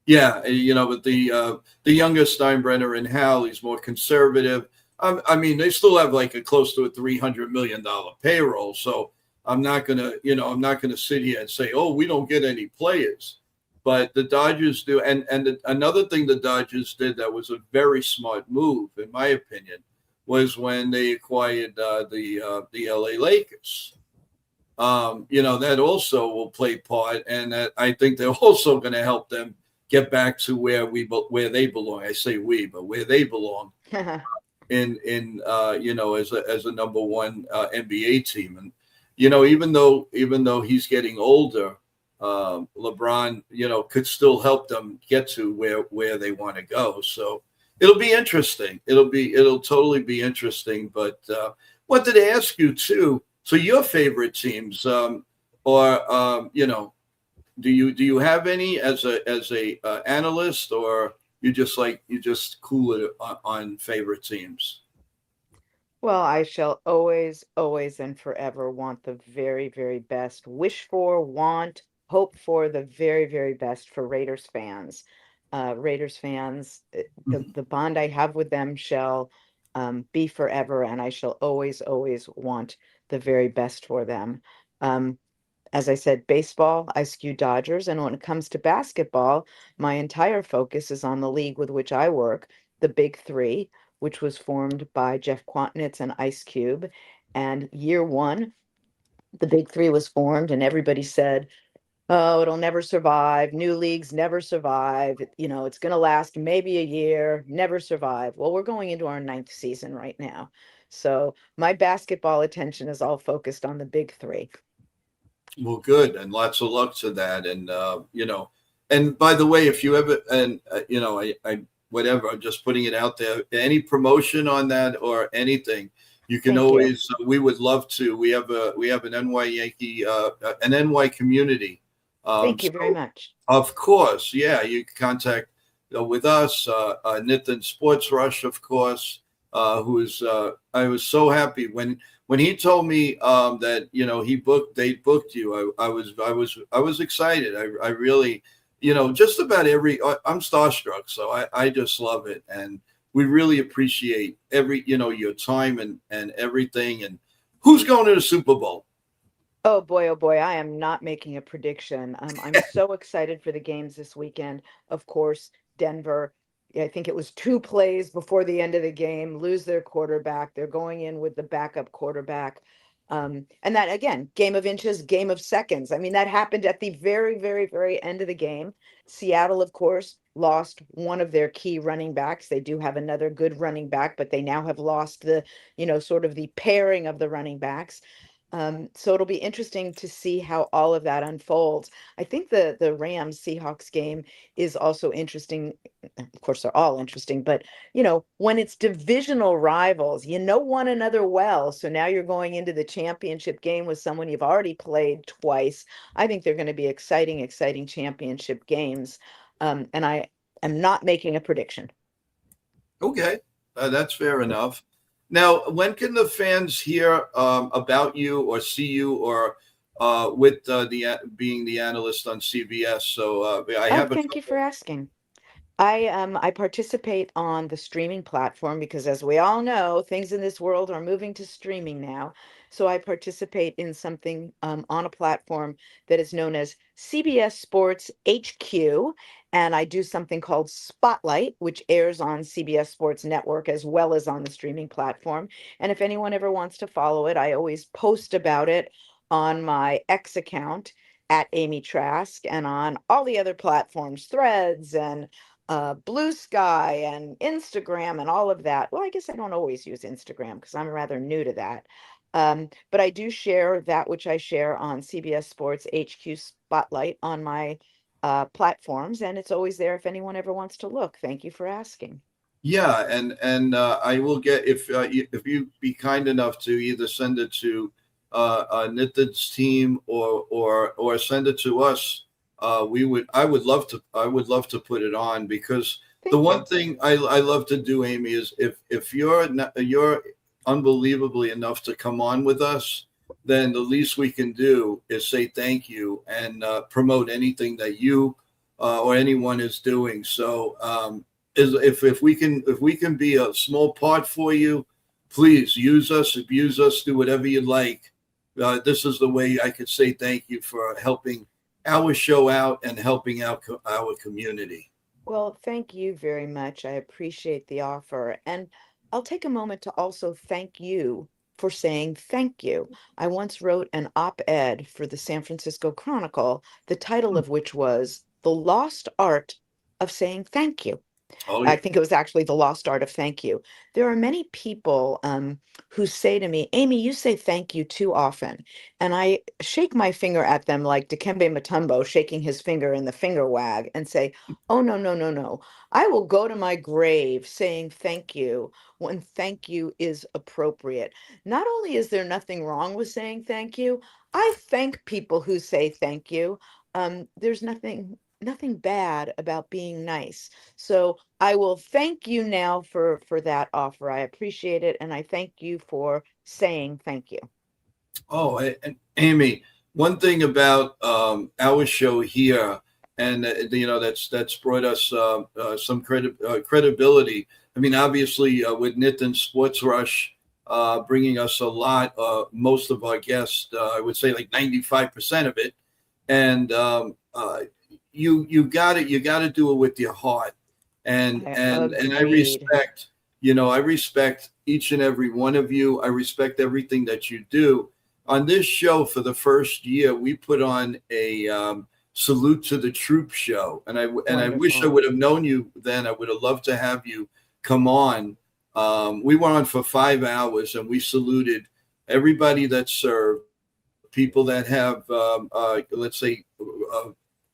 A: yeah, but the younger Steinbrenner and Hal, he's more conservative. I mean, they still have like a close to a $300 million payroll. So I'm not gonna sit here and say, oh, we don't get any players. But the Dodgers do, and another thing the Dodgers did that was a very smart move, in my opinion, was when they acquired the LA Lakers. That also will play part, and that I think they're also going to help them get back to where they belong. I say we, but where they belong in as a number one NBA team. And even though he's getting older, LeBron could still help them get to where they want to go. So it'll be interesting. It'll totally be interesting. But wanted to ask you too. So your favorite teams, do you have any as a analyst, or you just cool it on favorite teams?
G: Well, I shall always, always, and forever want the very, very best. Wish for, want, hope for the very, very best for Raiders fans. Raiders fans, the bond I have with them shall be forever, and I shall always, always want the very best for them. As I said, baseball, I skew Dodgers. And when it comes to basketball, my entire focus is on the league with which I work, the Big Three, which was formed by Jeff Quantnitz and Ice Cube. And year one, the Big Three was formed, and everybody said, oh, it'll never survive. New leagues never survive. It's going to last maybe a year, never survive. Well, we're going into our 9th season right now. So my basketball attention is all focused on the Big Three.
A: Well, good, and lots of luck to that. And and by the way, if you ever, and I whatever, I'm just putting it out there. Any promotion on that or anything, you can always. We would love to. We have an NY Yankee, an NY community.
G: Thank you very much.
A: Of course, yeah. You can contact with us, Nitin Sports Rush, of course. I was so happy when he told me that they booked you. I was excited. I really, just about I'm starstruck. So I just love it, and we really appreciate your time and everything. And who's going to the Super Bowl?
G: Oh boy, I am not making a prediction. I'm so excited for the games this weekend. Of course, Denver, I think it was 2 plays before the end of the game, lose their quarterback. They're going in with the backup quarterback. And that, again, game of inches, game of seconds. I mean, that happened at the very, very, very end of the game. Seattle, of course, lost one of their key running backs. They do have another good running back, but they now have lost the, sort of the pairing of the running backs. So it'll be interesting to see how all of that unfolds. I think the Rams Seahawks game is also interesting. Of course, they're all interesting, but when it's divisional rivals, one another well. So now you're going into the championship game with someone you've already played twice. I think they're going to be exciting, exciting championship games. And I am not making a prediction.
A: Okay, that's fair enough. Now, when can the fans hear about you or see you or with being the analyst on CBS? So
G: Thank you for asking. I participate on the streaming platform because, as we all know, things in this world are moving to streaming now. So I participate in something on a platform that is known as CBS Sports HQ, and I do something called Spotlight, which airs on CBS Sports Network as well as on the streaming platform. And if anyone ever wants to follow it, I always post about it on my X account at Amy Trask and on all the other platforms, Threads and Blue Sky and Instagram and all of that. Well, I guess I don't always use Instagram because I'm rather new to that. But I do share that which I share on CBS Sports HQ Spotlight on my platforms, and it's always there if anyone ever wants to look. Thank you for asking.
A: Yeah, and I will get if you be kind enough to either send it to Nitin's team or send it to us. I would love to put it on because the
G: Thank
A: one
G: you.
A: thing I love to do, Amy, is if you're unbelievably enough to come on with us, then the least we can do is say thank you and promote anything that you or anyone is doing. So is if we can be a small part for you, please use us, abuse us, do whatever you like. This is the way I could say thank you for helping our show out and helping out our community.
G: Well, thank you very much. I appreciate the offer. And I'll take a moment to also thank you for saying thank you. I once wrote an op-ed for the San Francisco Chronicle, the title of which was The Lost Art of Saying Thank You.
A: Oh
G: I
A: yeah.
G: think it was actually The Lost Art of Thank You. There are many people who say to me, Amy, you say thank you too often. And I shake my finger at them like Dikembe Mutombo shaking his finger in the finger wag and say, oh, no, no, no, no. I will go to my grave saying thank you when thank you is appropriate. Not only is there nothing wrong with saying thank you, I thank people who say thank you. There's nothing bad about being nice. So I will thank you now for that offer. I appreciate it, and I thank you for saying thank you.
A: Oh, and Amy, one thing about our show here, and that's brought us some credibility. I mean, obviously, with Nitin Sports Rush bringing us a lot, most of our guests, I would say like 95% of it, and you got to do it with your heart, and I
G: Agreed.
A: respect, I respect each and every one of you. I respect everything that you do on this show. For the first year, we put on a salute to the troops show, and I wish I
G: Wonderful.
A: would have known you then. I would have loved to have you come on. We went on for 5 hours, and we saluted everybody that served, people that have, let's say,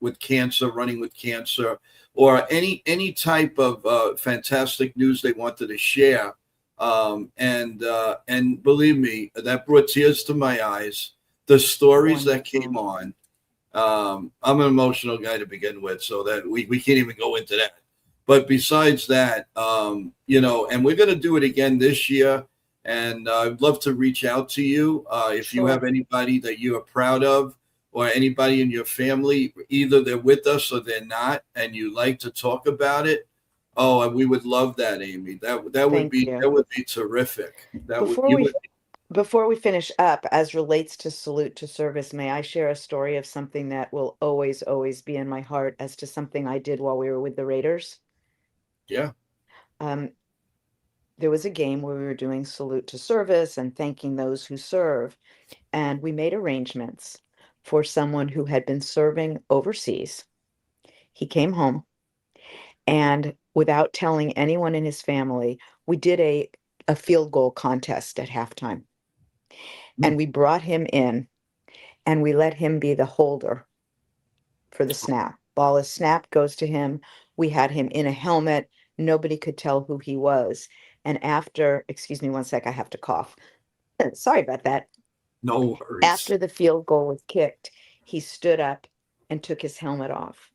A: with cancer, running with cancer, or any type of fantastic news they wanted to share. And believe me, that brought tears to my eyes. The stories that
G: Wonderful.
A: came on. I'm an emotional guy to begin with, so that we can't even go into that. But besides that, and we're going to do it again this year. And I'd love to reach out to you if you
G: Sure.
A: have anybody that you are proud of, or anybody in your family, either they're with us or they're not, and you like to talk about it. Oh, and we would love that, Amy. That
G: Thank you.
A: would be terrific. That would
G: Before
A: you
G: we
A: would.
G: before we finish up, as relates to salute to service, may I share a story of something that will always, always be in my heart as to something I did while we were with the Raiders?
A: Yeah.
G: Um, there was a game where we were doing salute to service and thanking those who serve. And we made arrangements for someone who had been serving overseas. He came home, and without telling anyone in his family, we did a field goal contest at halftime. And we brought him in and we let him be the holder for the snap. Ball is snapped, goes to him. We had him in a helmet. Nobody could tell who he was. And after, excuse me one sec, I have to cough. Sorry about that.
A: No worries.
G: After the field goal was kicked, he stood up and took his helmet off.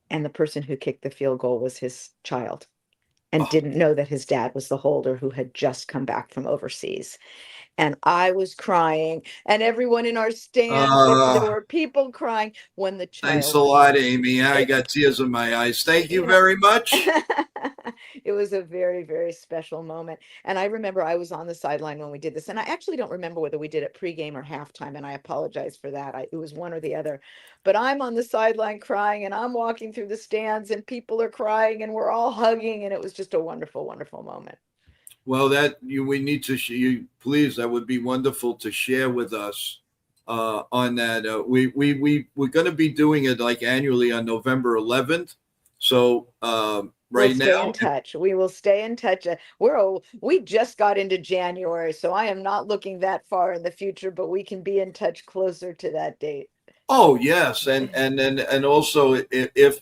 G: And the person who kicked the field goal was his child and didn't know that his dad was the holder who had just come back from overseas. And I was crying, and everyone in our stands, there were people crying when the
A: Thanks
G: child,
A: a lot, Amy. I got tears in my eyes. Thank you
G: you know,
A: very much.
G: it was a very, very special moment. And I remember I was on the sideline when we did this. And I actually don't remember whether we did it pregame or halftime. And I apologize for that. It was one or the other. But I'm on the sideline crying, and I'm walking through the stands, and people are crying, and we're all hugging. And it was just a wonderful, wonderful moment.
A: Well, we need to you please. That would be wonderful to share with us on that. We're going to be doing it like annually on November 11th. So
G: We'll
A: right
G: stay
A: now,
G: in touch. We will stay in touch. We just got into January, so I am not looking that far in the future, but we can be in touch closer to that date.
A: oh yes, and also if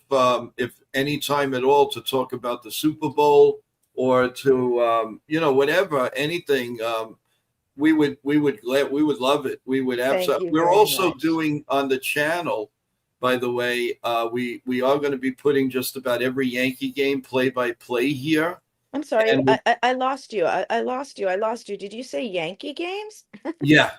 A: anytime at all to talk about the Super Bowl or to whatever, anything. We would love it. We would absolutely. We're also doing on the channel, by the way. We are going to be putting just about every Yankee game play by play here.
G: I'm sorry, I lost you. I lost you. Did you say Yankee games?
A: Yeah.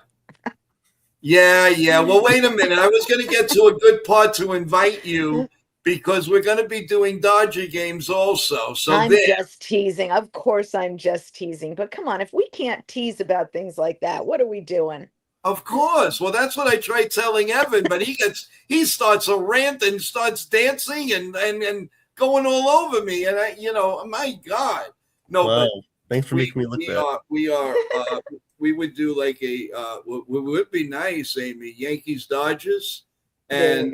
A: Well, wait a minute. I was going to get to a good part to invite you because we're going to be doing Dodger games also. So
G: I'm just teasing. Of course, I'm just teasing. But come on, if we can't tease about things like that, what are we doing?
A: Of course. Well, that's what I try telling Evan, but he starts a rant and starts dancing and going all over me, and my God, no.
F: Wow.
A: But
F: thanks for making me look bad.
A: We would do like what would be nice, Amy, Yankees Dodgers,
G: and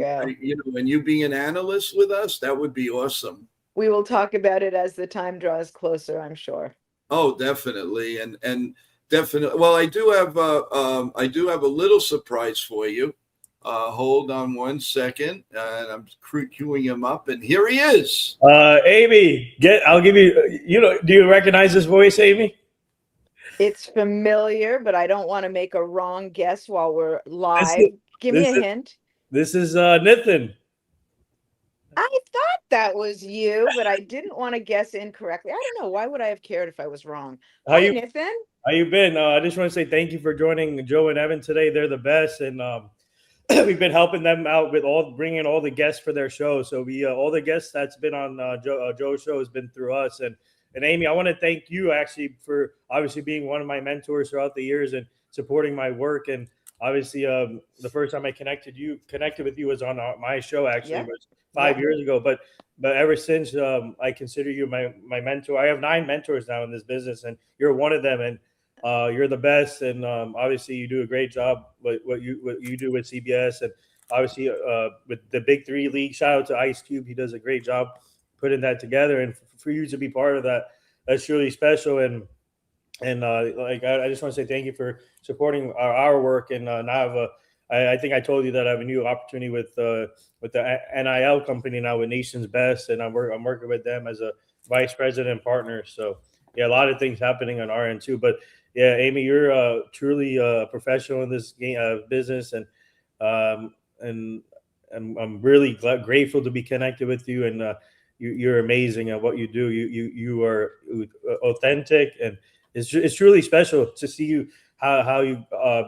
A: when you being an analyst with us, that would be awesome.
G: We will talk about it as the time draws closer, I'm sure.
A: Oh, definitely, and definitely. Well, I do have a little surprise for you. Hold on one second, and I'm queuing him up, and here he is.
B: Amy, I'll give you. Do you recognize this voice, Amy?
G: It's familiar, but I don't want to make a wrong guess while we're live. Give me a hint.
B: This is Nathan.
G: I thought that was you, but I didn't want to guess incorrectly. I don't know. Why would I have cared if I was wrong? Hi, Nathan.
B: How you been? I just want to say thank you for joining Joe and Evan today. They're the best, and we've been helping them out with bringing all the guests for their show. So all the guests that's been on Joe's show has been through us. And Amy, I want to thank you actually for obviously being one of my mentors throughout the years and supporting my work. And obviously, the first time I connected with you was on my show. Actually, it was 5 years ago. But ever since, I consider you my mentor. I have 9 mentors now in this business, and you're one of them. And you're the best. And obviously, you do a great job. What you do with CBS, and obviously with the Big 3 League. Shout out to Ice Cube. He does a great job putting that together. And for you to be part of that, that's really special. And I just want to say thank you for supporting our work. And now I think I told you that I have a new opportunity with the NIL company now with Nation's Best, and I'm working with them as a vice president and partner. So yeah, a lot of things happening on our end too. But yeah, Amy, you're truly a professional in this business, and I'm really grateful to be connected with you. And you're amazing at what you do. You are authentic, and it's truly special to see you how you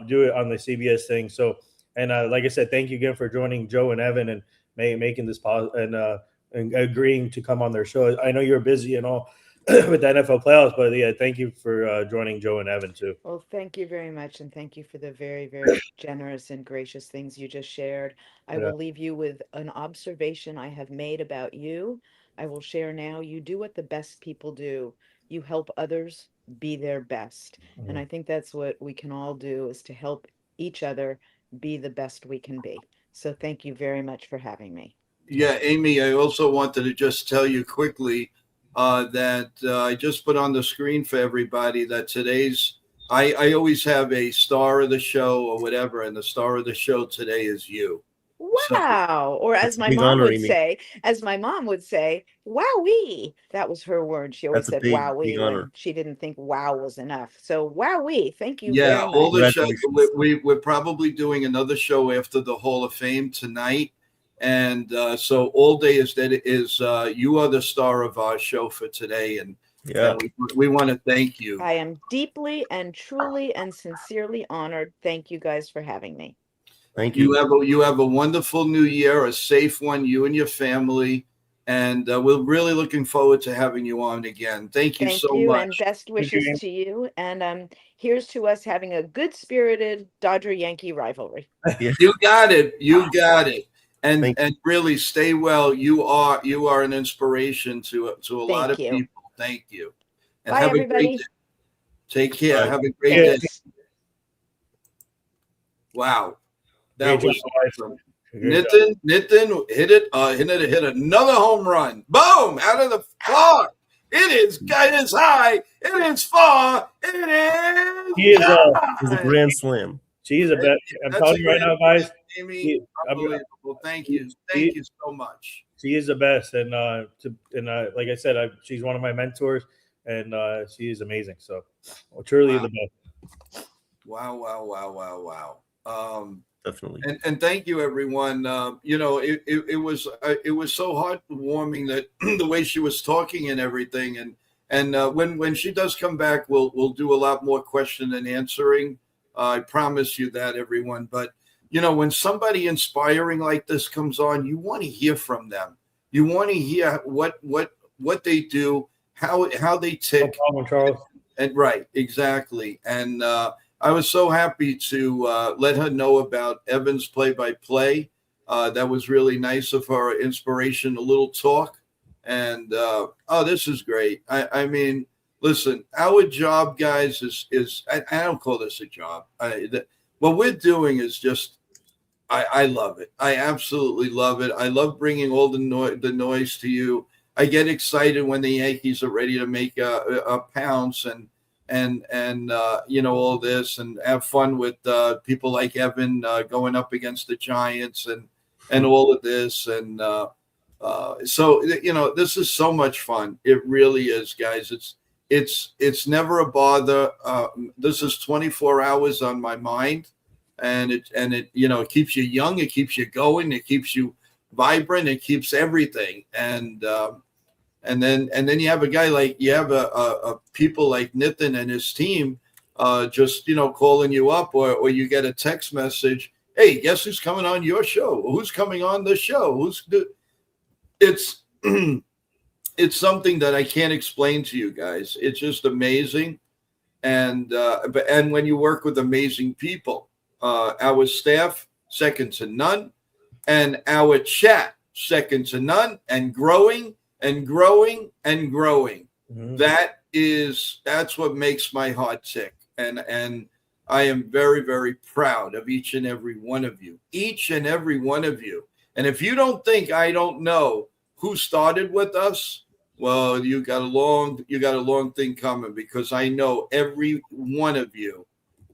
B: do it on the CBS thing. So, and like I said, thank you again for joining Joe and Evan and making this and agreeing to come on their show. I know you're busy and all with the NFL playoffs, but yeah, thank you for joining Joe and Evan too.
G: Well, thank you very much, and thank you for the very, very generous and gracious things you just shared. I will leave you with an observation I have made about you. I will share now. You do what the best people do. You help others be their best. Mm-hmm. And I think that's what we can all do, is to help each other be the best we can be. So thank you very much for having me.
A: Yeah, Amy, I also wanted to just tell you quickly that I just put on the screen for everybody that today's, I always have a star of the show or whatever, and the star of the show today is you.
G: Wow. Or as my mom would say, wowee. That was her word. She always said wowee when she didn't think wow was enough. So wowee. Thank you very much.
A: All the shows, we're probably doing another show after the Hall of Fame tonight. And so all day is you are the star of our show for today. And we want to thank you.
G: I am deeply and truly and sincerely honored. Thank you guys for having me.
F: Thank you.
A: You have a wonderful new year, a safe one, you and your family. And we're really looking forward to having you on again. Thank you so much.
G: And best wishes to you. And here's to us having a good-spirited Dodger-Yankee rivalry.
A: You got it. You got it. And really stay well. You are an inspiration to a lot of people. Thank you. And
G: bye, everybody.
A: A great day. Take care. Bye. Have a great day. Wow. That was awesome. Nitin hit another home run. Boom! Out of the park. It is high. It is far. It is.
F: He is a grand slam.
B: She's a bet. I'm telling you right now, guys.
A: Amy, unbelievable. Thank you so much.
B: She is the best, and like I said, she's one of my mentors, and she is amazing. So, truly the best.
A: Wow.
F: Definitely.
A: And thank you, everyone. It was so heartwarming that the way she was talking and everything, and when she does come back, we'll do a lot more question and answering. I promise you that, everyone. But when somebody inspiring like this comes on, you want to hear from them. You want to hear what they do, how they tick.
B: No problem, Charles.
A: And right, exactly. And I was so happy to let her know about Evan's play-by-play. That was really nice of her. Inspiration, a little talk. And this is great. I mean, listen, our job, guys, is I don't call this a job. What we're doing is just, I love it. I absolutely love it. I love bringing all the noise to you. I get excited when the Yankees are ready to make a pounce and all this, and have fun with people like Evan going up against the Giants and all of this. And so this is so much fun. It really is, guys. It's never a bother. This is 24 hours on my mind, and it keeps you young, it keeps you going, it keeps you vibrant, it keeps everything. And then you have a guy like a people like Nitin and his team just calling you up, or you get a text message, hey, guess who's coming on your show? Who's coming on the show? It's it's something that I can't explain to you guys. It's just amazing. And when you work with amazing people, our staff, second to none, and our chat, second to none, and growing and growing and growing. Mm-hmm. That's what makes my heart tick. And I am very, very proud of each and every one of you. Each and every one of you. And if you don't think I don't know who started with us, well, you got a long thing coming, because I know every one of you.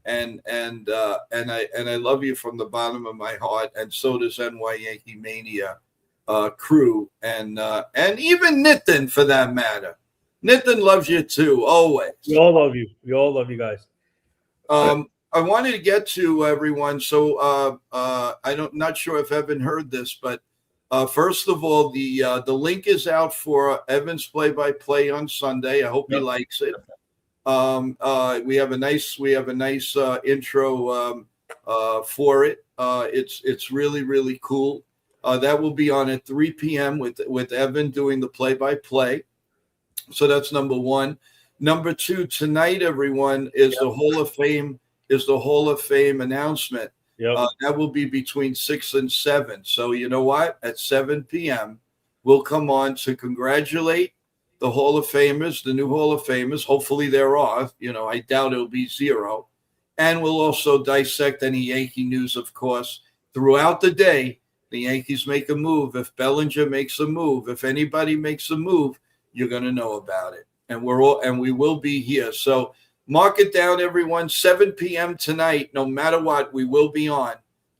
A: And I love you from the bottom of my heart, and so does NY Yankee Mania crew, and even Nitin, for that matter. Nitin loves you too, always.
B: We all love you. We all love you guys.
A: I wanted to get to everyone, so not sure if Evan heard this, but first of all, the link is out for Evan's play-by-play on Sunday. I hope he likes it. We have a nice intro for it. It's really, really cool. That will be on at 3 p.m. with Evan doing the play-by-play. So that's number one. Number two, tonight, everyone, is the Hall of Fame announcement. Yep. That will be between 6 and 7. So you know what? At 7 p.m., we'll come on to congratulate the Hall of Famers, the new Hall of Famers. Hopefully there are. I doubt it'll be 0. And we'll also dissect any Yankee news, of course, throughout the day. The Yankees make a move. If Bellinger makes a move, if anybody makes a move, you're going to know about it. And we will be here. So mark it down, everyone. 7 p.m. tonight. No matter what, we will be on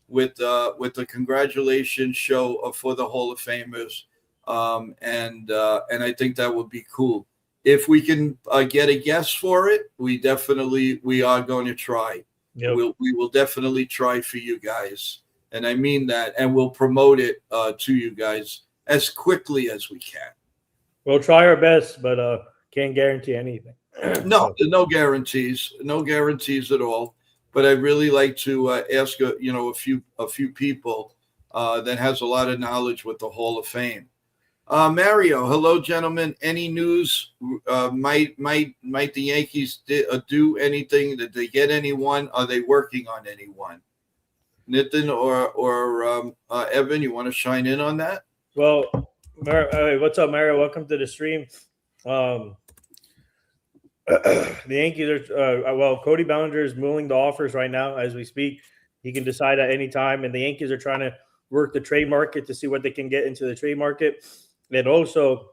A: with the congratulations show for the Hall of Famers. And I think that would be cool. If we can get a guest for it, we are going to try. Yep. We will definitely try for you guys. And I mean that, and we'll promote it to you guys as quickly as we can.
B: We'll try our best, but can't guarantee anything.
A: No guarantees at all. But I'd really like to ask a few people that has a lot of knowledge with the Hall of Fame. Mario, hello, gentlemen. Any news? Might the Yankees do anything? Did they get anyone? Are they working on anyone? Nitin or Evan, you want to shine in on that?
B: Well, what's up, Mario? Welcome to the stream. The Yankees are Cody Bellinger is mulling the offers right now as we speak. He can decide at any time, and the Yankees are trying to work the trade market to see what they can get into the trade market. And also,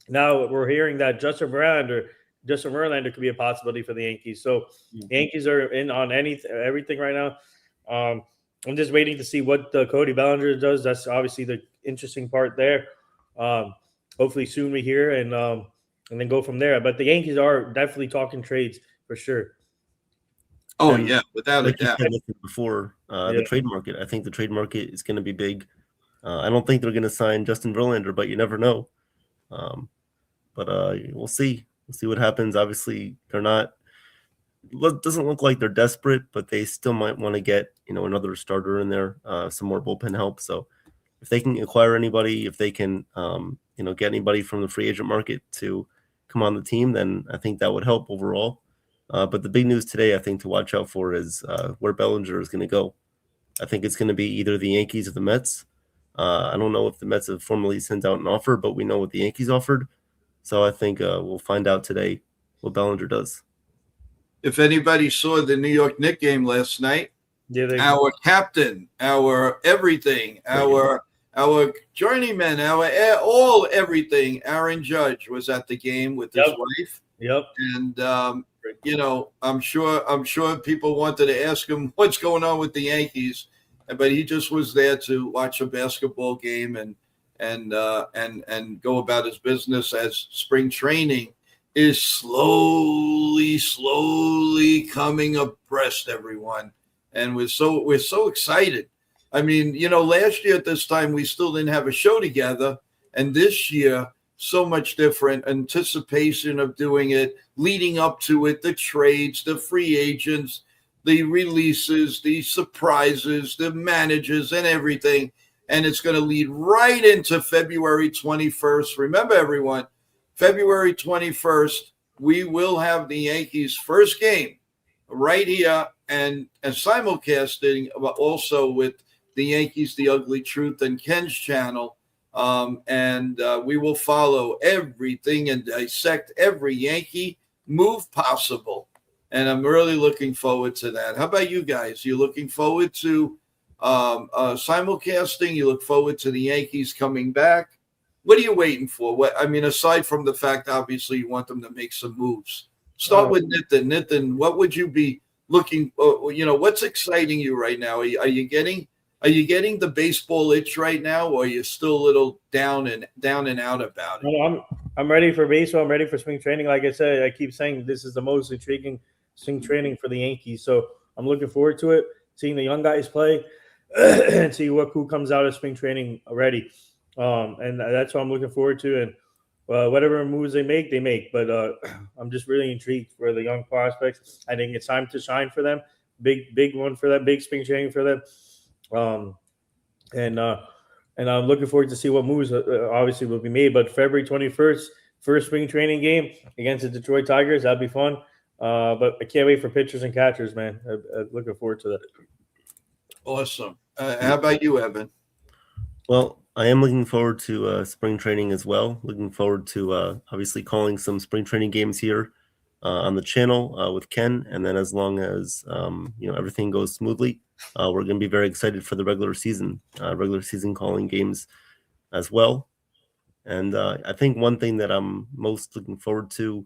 B: now we're hearing that Justin Verlander could be a possibility for the Yankees. So the Yankees are in on everything right now. I'm just waiting to see what Cody Bellinger does. That's obviously the interesting part there. Hopefully soon we hear and then go from there. But the Yankees are definitely talking trades for sure.
A: Oh,
F: And
A: yeah, without a
F: like you
A: doubt.
F: said before, the trade market. I think the trade market is going to be big. I don't think they're going to sign Justin Verlander, but you never know. But we'll see. We'll see what happens. Obviously, they're not. Doesn't look like they're desperate, but they still might want to get another starter in there, some more bullpen help. So if they can acquire anybody, if they can get anybody from the free agent market to come on the team, then I think that would help overall. But the big news today, I think, to watch out for is where Bellinger is going to go. I think it's going to be either the Yankees or the Mets. I don't know if the Mets have formally sent out an offer, but we know what the Yankees offered. So I think we'll find out today what Bellinger does.
A: If anybody saw the New York Knicks game last night, our captain, our everything, our journeyman, everything, Aaron Judge was at the game with his wife.
B: Yep.
A: And I'm sure people wanted to ask him what's going on with the Yankees, but he just was there to watch a basketball game and go about his business as spring training is slowly coming abreast, everyone. And we're so excited. I mean, last year at this time, we still didn't have a show together. And this year, so much different anticipation of doing it, leading up to it, the trades, the free agents, the releases, the surprises, the managers and everything. And it's going to lead right into February 21st. Remember, everyone, February 21st, we will have the Yankees' first game right here and simulcasting also with the Yankees, The Ugly Truth and Ken's channel. And we will follow everything and dissect every Yankee move possible. And I'm really looking forward to that. How about you guys? You looking forward to simulcasting? You look forward to the Yankees coming back? What are you waiting for? Aside from the fact, obviously, you want them to make some moves. Start with Nitin. Nitin, what would you be looking? What's exciting you right now? Are you getting the baseball itch right now, or are you still a little down and out about it?
B: No, I'm ready for baseball. I'm ready for spring training. Like I said, I keep saying this is the most intriguing spring training for the Yankees. So I'm looking forward to it, seeing the young guys play, and see who comes out of spring training already. And that's what I'm looking forward to. And whatever moves they make. But I'm just really intrigued for the young prospects. I think it's time to shine for them. Big one for them. Big spring training for them. And I'm looking forward to see what moves obviously will be made. But February 21st, first spring training game against the Detroit Tigers. That'd be fun. But I can't wait for pitchers and catchers, man. I'm looking forward to that.
A: Awesome. How about you, Evan?
F: Well, I am looking forward to spring training as well. Looking forward to obviously calling some spring training games here on the channel with Ken. And then as long as everything goes smoothly, we're going to be very excited for the regular season calling games as well. And I think one thing that I'm most looking forward to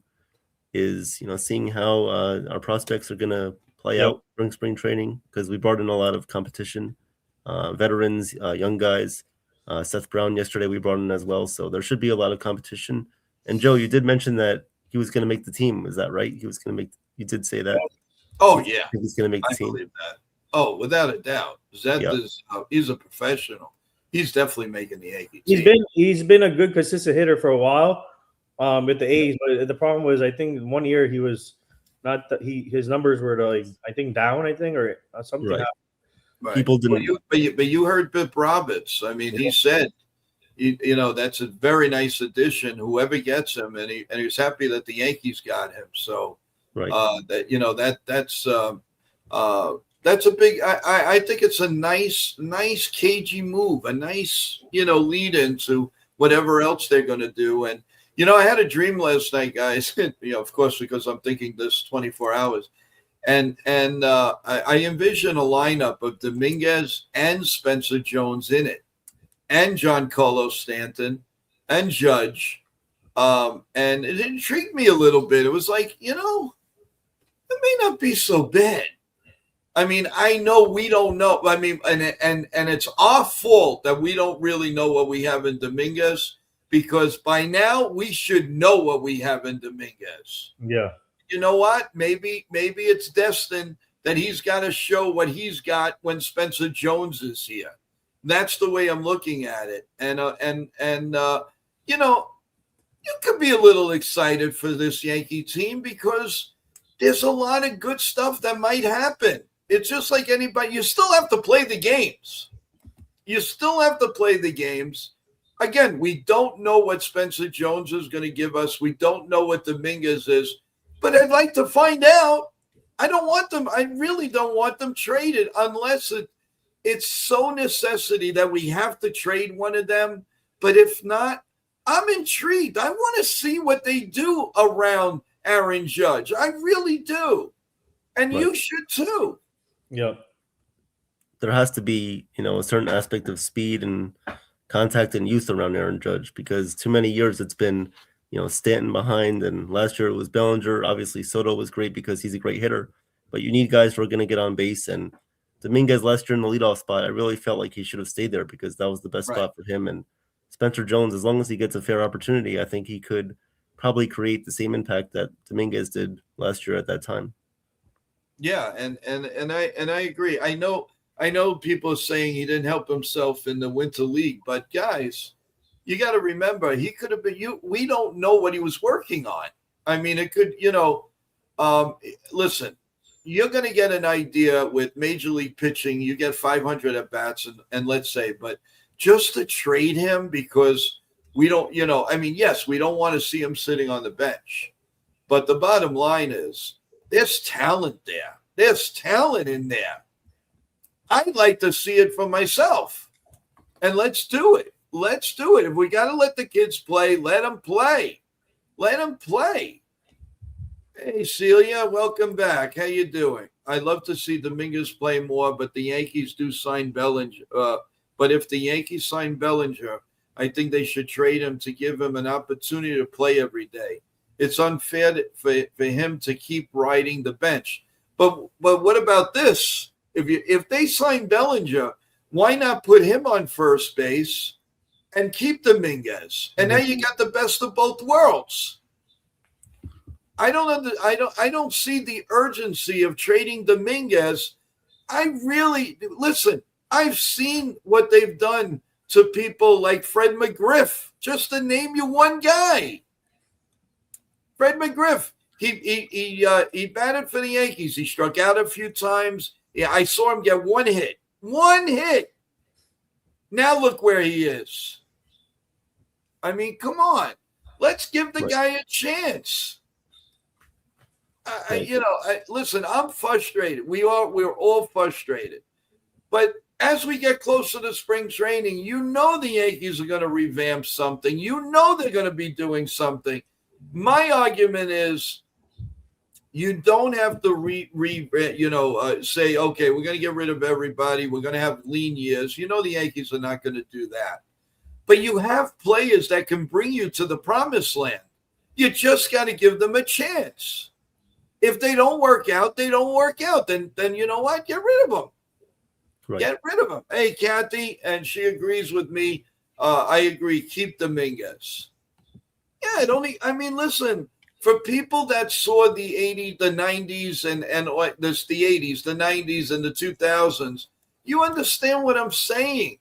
F: is seeing how our prospects are going to play out during spring training, because we brought in a lot of competition, veterans, young guys. Seth Brown yesterday we brought in as well, so there should be a lot of competition. And Joe, you did mention that he was going to make the team. Is that right? You did say that.
A: Oh yeah,
F: he's going to make the team.
A: I believe that. Oh, without a doubt. He's a professional. He's definitely making the Yankees.
B: He's been a good consistent hitter for a while with the A's, but the problem was I think 1 year he was not. His numbers were down. Or something.
F: Right.
A: Right.
F: People didn't.
A: But you heard Bip Roberts. I mean, he said, that's a very nice addition. Whoever gets him, and he was happy that the Yankees got him. So,
F: right.
A: That's a big. I think it's a nice cagey move. A nice lead into whatever else they're going to do. And I had a dream last night, guys. Of course, because I'm thinking this 24 hours. And I envision a lineup of Dominguez and Spencer Jones in it, and Giancarlo Stanton and Judge. And it intrigued me a little bit. It was like, it may not be so bad. I mean, I know we don't know. I mean, and it's our fault that we don't really know what we have in Dominguez, because by now we should know what we have in Dominguez.
B: Yeah.
A: You know what? Maybe it's destined that he's got to show what he's got when Spencer Jones is here. That's the way I'm looking at it. And you know, you could be a little excited for this Yankee team because there's a lot of good stuff that might happen. It's just like anybody. You still have to play the games. You still have to play the games. Again, we don't know what Spencer Jones is going to give us. We don't know what Dominguez is. But I'd like to find out. I don't want them. I really don't want them traded unless it's so necessity that we have to trade one of them. But if not, I'm intrigued. I want to see what they do around Aaron Judge. I really do. And
F: Right.
A: you should too.
B: Yeah.
F: There has to be, a certain aspect of speed and contact and youth around Aaron Judge, because too many years it's been, Stanton behind, and last year it was Bellinger. Obviously, Soto was great because he's a great hitter, but you need guys who are going to get on base. And Dominguez last year in the leadoff spot, I really felt like he should have stayed there because that was the best spot for him. And Spencer Jones, as long as he gets a fair opportunity, I think he could probably create the same impact that Dominguez did last year at that time.
A: Yeah, and I agree. I know people are saying he didn't help himself in the Winter League, but guys, you got to remember he could have been. We don't know what he was working on. I mean, it could. Listen, you're going to get an idea with Major League pitching. You get 500 at bats, and let's say, but just to trade him because we don't. I mean, yes, we don't want to see him sitting on the bench, but the bottom line is, there's talent there. There's talent in there. I'd like to see it for myself. And let's do it. Let's do it. If we got to let the kids play, let them play. Let them play. Hey, Celia, welcome back. How you doing? I'd love to see Dominguez play more, but the Yankees do sign Bellinger. But if the Yankees sign Bellinger, I think they should trade him to give him an opportunity to play every day. It's unfair for him to keep riding the bench. But what about this? If they sign Bellinger, why not put him on first base and keep Dominguez? And now you got the best of both worlds. I don't see the urgency of trading Dominguez. Listen, I've seen what they've done to people like Fred McGriff, just to name you one guy. Fred McGriff, he batted for the Yankees. He struck out a few times. Yeah, I saw him get one hit. One hit. Now look where he is. I mean, come on. Let's give the guy a chance. Listen, I'm frustrated. We're all frustrated. But as we get closer to spring training, the Yankees are going to revamp something. They're going to be doing something. My argument is you don't have to say, okay, we're going to get rid of everybody. We're going to have lean years. The Yankees are not going to do that. But you have players that can bring you to the promised land. You just got to give them a chance. If they don't work out, they don't work out. Then you know what? Get rid of them. Right. Get rid of them. Hey, Kathy, and she agrees with me. I agree. Keep Dominguez. Yeah, listen, for people that saw the 80s, the 90s, and this the 80s, the 90s, and the 2000s, you understand what I'm saying.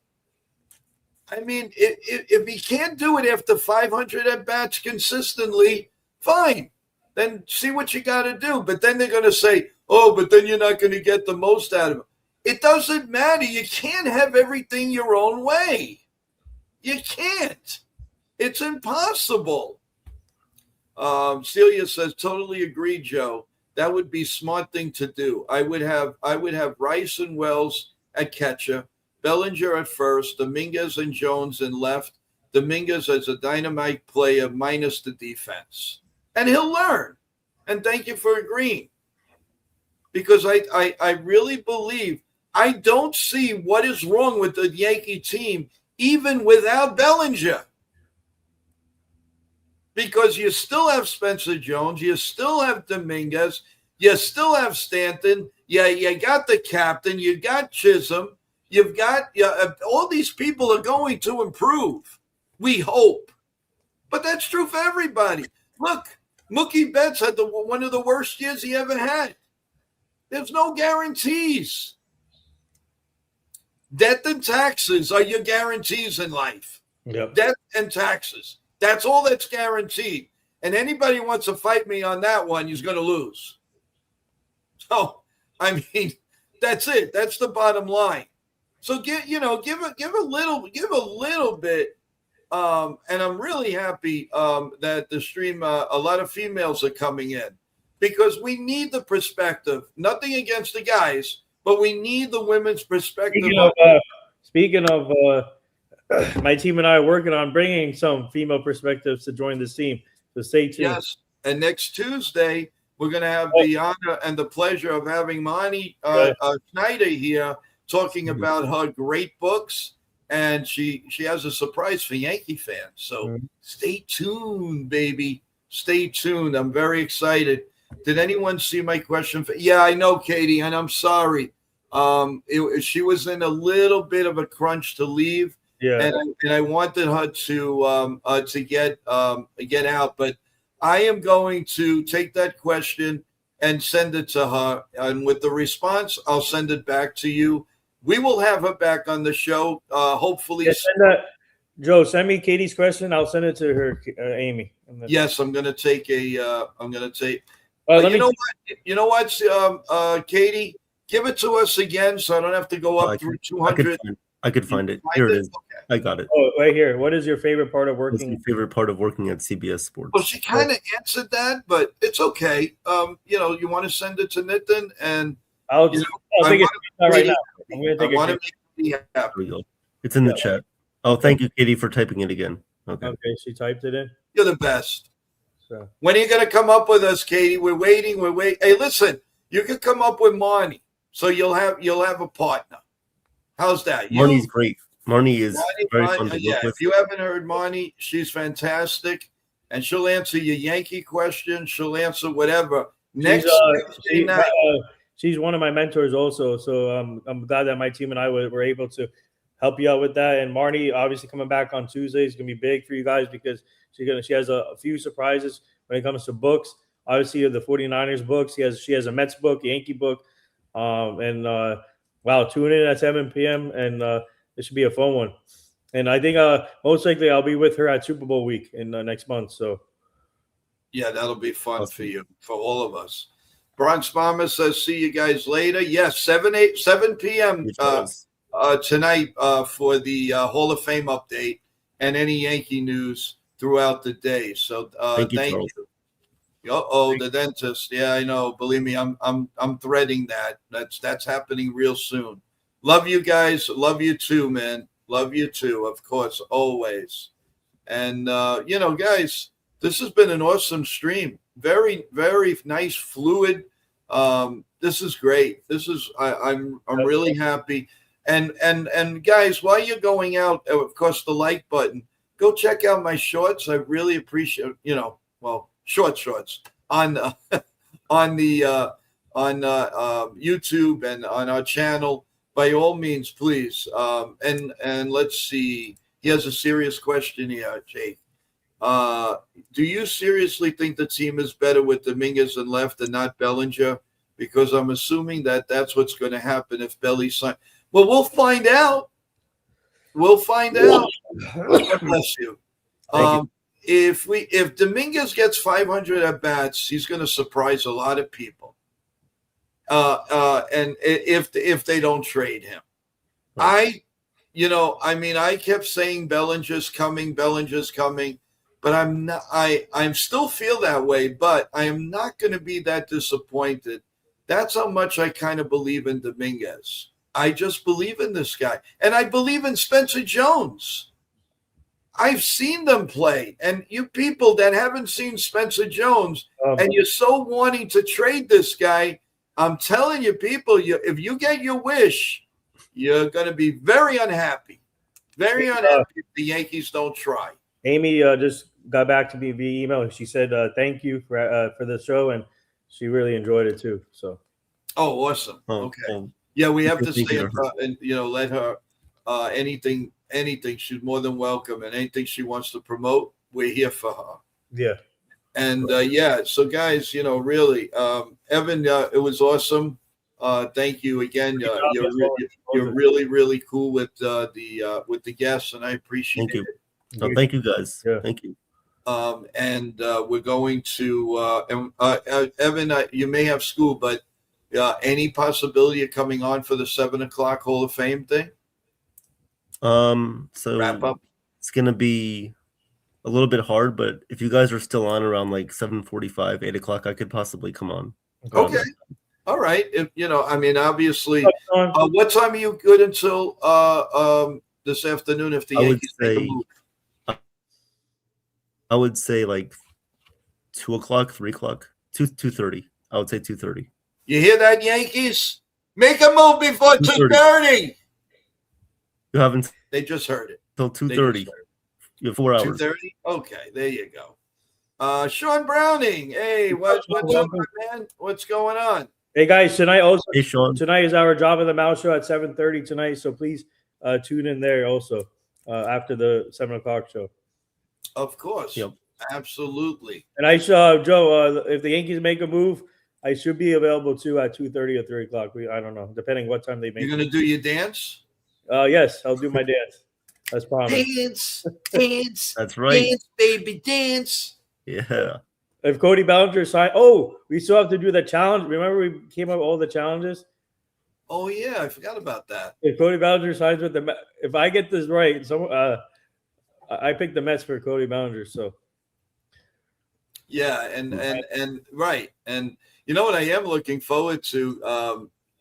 A: I mean, if he can't do it after 500 at-bats consistently, fine. Then see what you got to do. But then they're going to say, oh, but then you're not going to get the most out of him. It doesn't matter. You can't have everything your own way. You can't. It's impossible. Celia says, totally agree, Joe. That would be a smart thing to do. I would have Rice and Wells at catcher, Bellinger at first, Dominguez and Jones in left, Dominguez as a dynamite player minus the defense. And he'll learn. And thank you for agreeing. Because I really believe, I don't see what is wrong with the Yankee team even without Bellinger. Because you still have Spencer Jones, you still have Dominguez, You still have Stanton. Yeah, you got the captain. You got Chisholm. You've got all these people are going to improve. We hope. But that's true for everybody. Look, Mookie Betts had one of the worst years he ever had. There's no guarantees. Death and taxes are your guarantees in life.
B: Yep.
A: Death and taxes. That's all that's guaranteed. And anybody who wants to fight me on that one, he's going to lose. So, I mean, that's it. That's the bottom line. So give a little bit. And I'm really happy that the stream, a lot of females are coming in because we need the perspective. Nothing against the guys, but we need the women's perspective.
B: Speaking of my team and I are working on bringing some female perspectives to join this team. So stay tuned.
A: Yes, and next Tuesday we're going to have the honor and the pleasure of having Monty Schneider here talking about her great books. And she has a surprise for Yankee fans. So stay tuned, baby. Stay tuned. I'm very excited. Did anyone see my question? Yeah, I know, Katie, and I'm sorry. She was in a little bit of a crunch to leave.
B: Yeah.
A: And I wanted her to get out. But I am going to take that question and send it to her. And with the response, I'll send it back to you. We will have her back on the show. Hopefully,
B: Joe, send me Katie's question. I'll send it to her, Amy.
A: Yes, I'm going to take a. I'm going to take. You know what, Katie, give it to us again, so I don't have to go up through 200.
F: I could find it. Here it is. Okay. I got it.
B: Oh, right here. What is your favorite part of working?
F: What's your favorite part of working at CBS Sports?
A: Well, she kind of answered that, but it's okay. You want to send it to Nitin, and
B: I'll take it right now. I'm going to take
A: it.
F: It's in the chat. Oh, thank you, Katie, for typing it again.
B: Okay, she typed it in.
A: You're the best.
B: So.
A: When are you going to come up with us, Katie? We're waiting. Hey, listen, you can come up with Marnie, so you'll have a partner. How's that?
F: Marnie's great. Marnie is very fun to work with.
A: If you haven't heard Marnie, she's fantastic, and she'll answer your Yankee questions. She'll answer whatever. Next Thursday night.
B: She's one of my mentors also, so I'm glad that my team and I were able to help you out with that. And Marnie, obviously coming back on Tuesday is going to be big for you guys because she has a few surprises when it comes to books. Obviously, the 49ers books. She has a Mets book, a Yankee book, wow, tune in at 7 p.m. and this should be a fun one. And I think most likely I'll be with her at Super Bowl week in next month. So,
A: yeah, that'll be fun for you, for all of us. Bronx Bomber says, see you guys later. Yes, 7 p.m. Tonight for the Hall of Fame update and any Yankee news throughout the day. So thank you. The dentist. Yeah, I know. Believe me, I'm threading that. That's happening real soon. Love you guys. Love you too, man. Love you too, of course, always. And guys, this has been an awesome stream. Very, very nice, fluid. This is great. I'm really happy. And guys, while you're going out, of course, the like button, go check out my shorts. I really appreciate, shorts on YouTube and on our channel. By all means, please. And let's see. He has a serious question here, Jake. Do you seriously think the team is better with Dominguez and left and not Bellinger? Because I'm assuming that's what's going to happen if Belly signs. Well, we'll find out. God bless you. If Dominguez gets 500 at bats, he's going to surprise a lot of people. And if they don't trade him, I kept saying Bellinger's coming, but I'm still feel that way, but I am not going to be that disappointed. That's how much I kind of believe in Dominguez. I just believe in this guy. And I believe in Spencer Jones. I've seen them play. And you people that haven't seen Spencer Jones and you're so wanting to trade this guy, I'm telling you, people, if you get your wish, you're going to be very unhappy. Very unhappy if the Yankees don't try.
B: Amy just got back to me via email. And she said, thank you for the show. And she really enjoyed it too. So.
A: Oh, awesome. Okay. Yeah, we have to stay and let her anything she's more than welcome, and anything she wants to promote, we're here for her.
B: Yeah.
A: And so guys, really, Evan, it was awesome. Thank you again. You're really, really cool with the guests, and I appreciate it.
F: No, thank you guys.
B: Yeah.
F: Thank you.
A: And we're going to Evan, you may have school, but any possibility of coming on for the 7:00 Hall of Fame thing?
F: So
A: wrap up.
F: It's gonna be a little bit hard, but if you guys are still on around like 7:45, 8:00, I could possibly come on.
A: Okay. All right. If obviously, what time are you good until this afternoon? If the Yankees make a move?
F: I would say like 2:00, 3:00, 2:30. I would say 2:30.
A: You hear that, Yankees? Make a move before 2:30.
F: You haven't.
A: They just heard it.
F: Till 2:30. You have 4 hours.
A: 2:30. Okay, there you go. Sean Browning. Hey, what's up, man? What's going on?
B: Hey guys, tonight also.
F: Hey, Sean.
B: Tonight is our Job of the Mouse show at 7:30 tonight. So please tune in there also after the 7:00 show.
A: Of course.
F: Yep.
A: Absolutely.
B: And I saw Joe. If the Yankees make a move, I should be available too at 2:30 or 3:00. I don't know, depending what time they make.
A: You're gonna do your dance?
B: Yes, I'll do my dance. That's promised.
A: Dance.
F: That's right.
A: Dance, baby, dance.
F: Yeah.
B: If Cody Bellinger signed, we still have to do the challenge. Remember, we came up with all the challenges.
A: Oh yeah, I forgot about that.
B: If Cody Bellinger signs with the Mets, if I get this right, I picked the Mets for Cody Bellinger. So
A: yeah, and right, and you know what I am looking forward to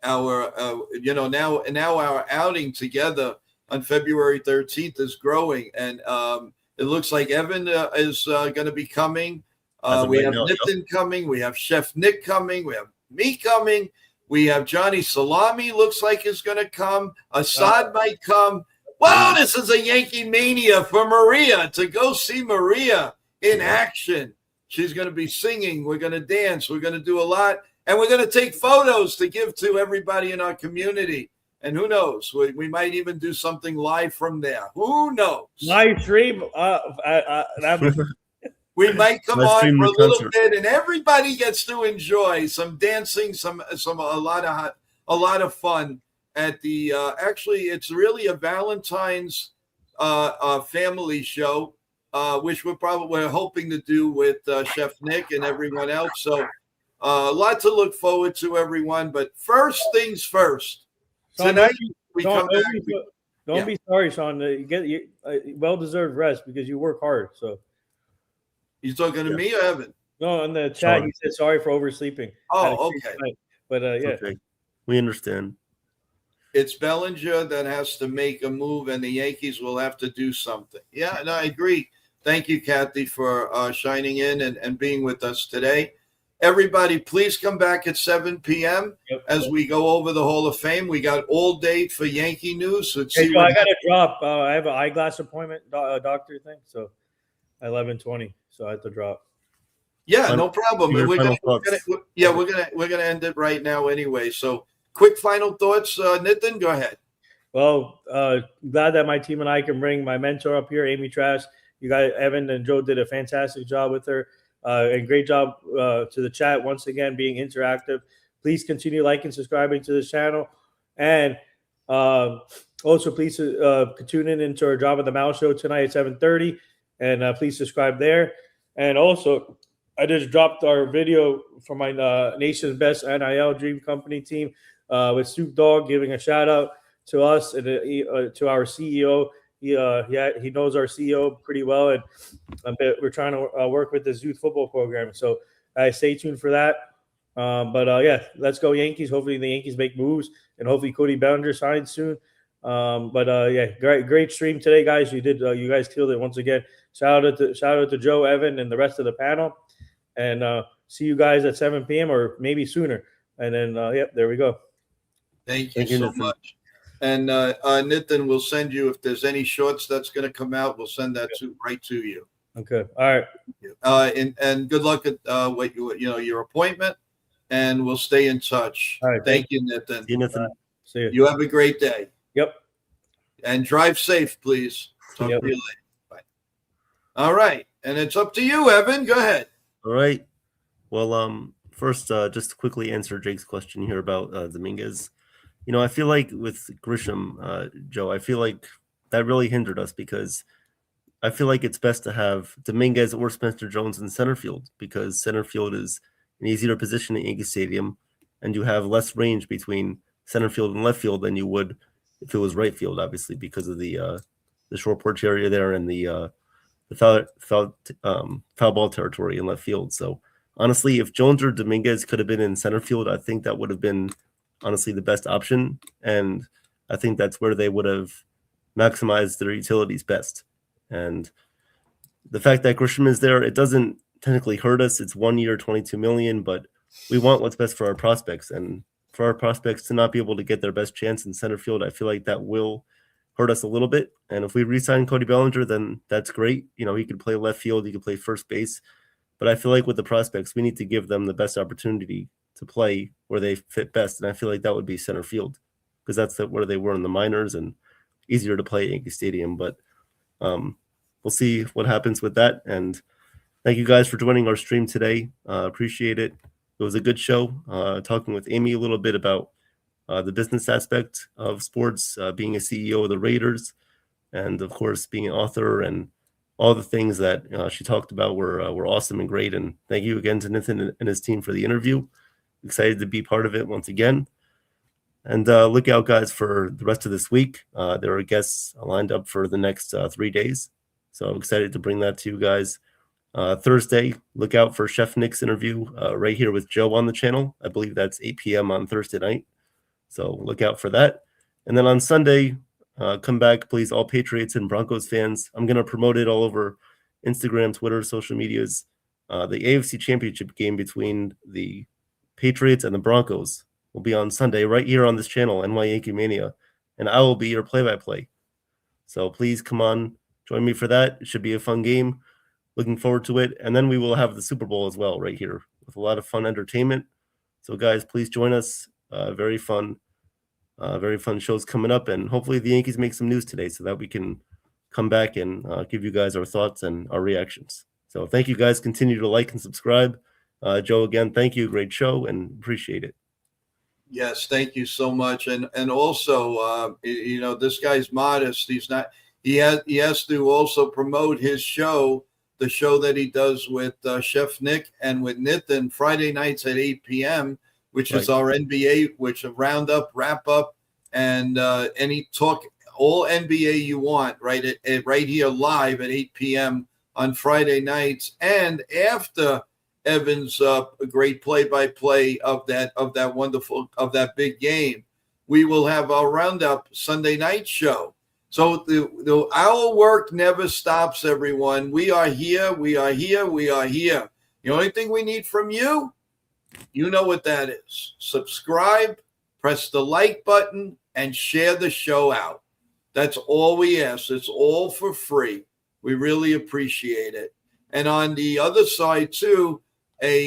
A: our now our outing together on February 13th is growing, and it looks like Evan is going to be coming. We have Nitin coming. We have Chef Nick coming. We have me coming. We have Johnny Salami looks like is going to come. Assad might come. Wow, this is a Yankee mania for Maria to go see Maria in action. She's going to be singing. We're going to dance. We're going to do a lot. And we're going to take photos to give to everybody in our community. And who knows? We might even do something live from there. Who knows?
B: Live stream.
A: We might come on for a little bit, and everybody gets to enjoy some dancing, a lot of fun at the. Actually, it's really a Valentine's family show, which we're hoping to do with Chef Nick and everyone else. So a lot to look forward to, everyone. But first things first. Tonight we come back.
B: Don't be sorry, Sean. You get well-deserved rest because you work hard. So.
A: You talking to me or Evan?
B: No, in the chat, he said sorry for oversleeping.
A: Oh, okay.
B: But yeah.
F: Okay. We understand.
A: It's Bellinger that has to make a move, and the Yankees will have to do something. Yeah, and I agree. Thank you, Kathy, for shining in and being with us today. Everybody, please come back at 7 p.m. As we go over the Hall of Fame. We got all day for Yankee news. So
B: I got to drop. I have an eyeglass appointment, doctor thing, so 11:20. So I have to drop.
A: Yeah, no problem. We're gonna end it right now anyway. So quick final thoughts, Nitin. Go ahead.
B: Well, glad that my team and I can bring my mentor up here, Amy Trask. You guys, Evan and Joe, did a fantastic job with her, and great job to the chat once again being interactive. Please continue liking, subscribing to this channel, and also please tune into our Job of the Mouse show tonight at 7:30, and please subscribe there. And also, I just dropped our video for my nation's best NIL Dream Company team with Snoop Dogg giving a shout out to us and to our CEO. He knows our CEO pretty well, and we're trying to work with this youth football program. So stay tuned for that. But let's go Yankees. Hopefully the Yankees make moves, and hopefully Cody Bellinger signs soon. Great stream today, guys. You guys killed it once again. Shout out to Joe, Evan, and the rest of the panel. And see you guys at 7 p.m. or maybe sooner. And then, there we go.
A: Thank you so much. And Nitin, we'll send you, if there's any shorts that's going to come out, we'll send that right to you.
B: Okay. All right.
A: And good luck at your appointment. and we'll stay in touch.
B: All right.
A: Thank you, Nitin.
F: See you, Nathan.
B: See you.
A: You have a great day.
B: Yep.
A: And drive safe, please. Talk
B: Yep.
A: to you later. Bye. All right. And it's up to you, Evan. Go ahead.
F: All right. Well, first, just to quickly answer Jake's question here about Dominguez. I feel like with Grisham, Joe, I feel like that really hindered us because I feel like it's best to have Dominguez or Spencer Jones in center field because center field is an easier position at Yankee Stadium, and you have less range between center field and left field than you would if it was right field, obviously, because of the short porch area there and the foul ball territory in left field. So honestly, if Jones or Dominguez could have been in center field, I think that would have been honestly the best option, and I think that's where they would have maximized their utilities best. And the fact that Grisham is there, it doesn't technically hurt us. It's 1 year, $22 million, but we want what's best for our prospects. And for our prospects to not be able to get their best chance in center field, I feel like that will hurt us a little bit. And if we re-sign Cody Bellinger, then that's great. He could play left field, he could play first base. But I feel like with the prospects, we need to give them the best opportunity to play where they fit best. And I feel like that would be center field because that's where they were in the minors and easier to play at Yankee Stadium. But we'll see what happens with that. And thank you guys for joining our stream today. Appreciate it. It was a good show. Talking with Amy a little bit about the business aspect of sports, being a CEO of the Raiders, and of course being an author, and all the things that she talked about were awesome and great. And thank you again to Nathan and his team for the interview. Excited to be part of it once again. And look out, guys, for the rest of this week. There are guests lined up for the next 3 days. So I'm excited to bring that to you guys. Thursday, look out for Chef Nick's interview right here with Joe on the channel. I believe that's 8 p.m. on Thursday night. So look out for that. And then on Sunday, come back, please, all Patriots and Broncos fans. I'm going to promote it all over Instagram, Twitter, social medias. The AFC Championship game between the Patriots and the Broncos will be on Sunday right here on this channel, NY Yankee Mania, and I will be your play-by-play. So please come on, join me for that. It should be a fun game. Looking forward to it. And then we will have the Super Bowl as well right here with a lot of fun entertainment. So guys, please join us. Very fun shows coming up, and hopefully the Yankees make some news today so that we can come back and give you guys our thoughts and our reactions. So thank you guys. Continue to like and subscribe. Joe, again, thank you. Great show and appreciate it.
A: Yes, thank you so much. And also, this guy's modest. He's not. He has to also promote his show, the show that he does with Chef Nick and with Nitin Friday nights at 8 p.m., which is our NBA, which a roundup, wrap up, and any talk, all NBA you want, right here live at 8 p.m. on Friday nights, and after Evan's great play-by-play of that big game, we will have our roundup Sunday night show. So our work never stops, everyone. We are here. We are here. We are here. The only thing we need from you, you know what that is. Subscribe, press the like button, and share the show out. That's all we ask. It's all for free. We really appreciate it. And on the other side too, a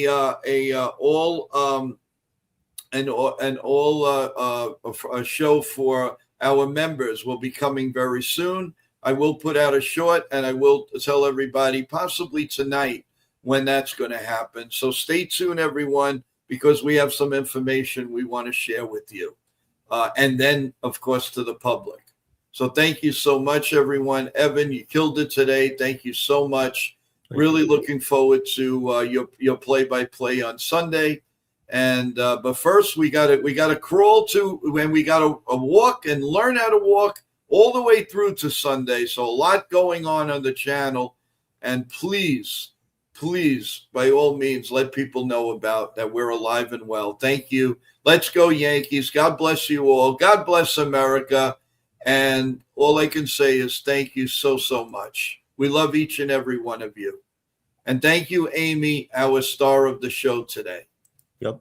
A: show for our members will be coming very soon. I will put out a short, and I will tell everybody possibly tonight when that's going to happen. So stay tuned, everyone, because we have some information we want to share with you. And then, of course, to the public. So thank you so much, everyone. Evan, you killed it today. Thank you so much. Really looking forward to your play-by-play on Sunday. And but first we gotta crawl to when we gotta walk and learn how to walk all the way through to Sunday. So a lot going on the channel, and please, by all means, let people know about that we're alive and well. Thank you. Let's go Yankees. God bless you all. God bless America. And all I can say is thank you so much. We love each and every one of you. And thank you, Amy, our star of the show today.
F: Yep.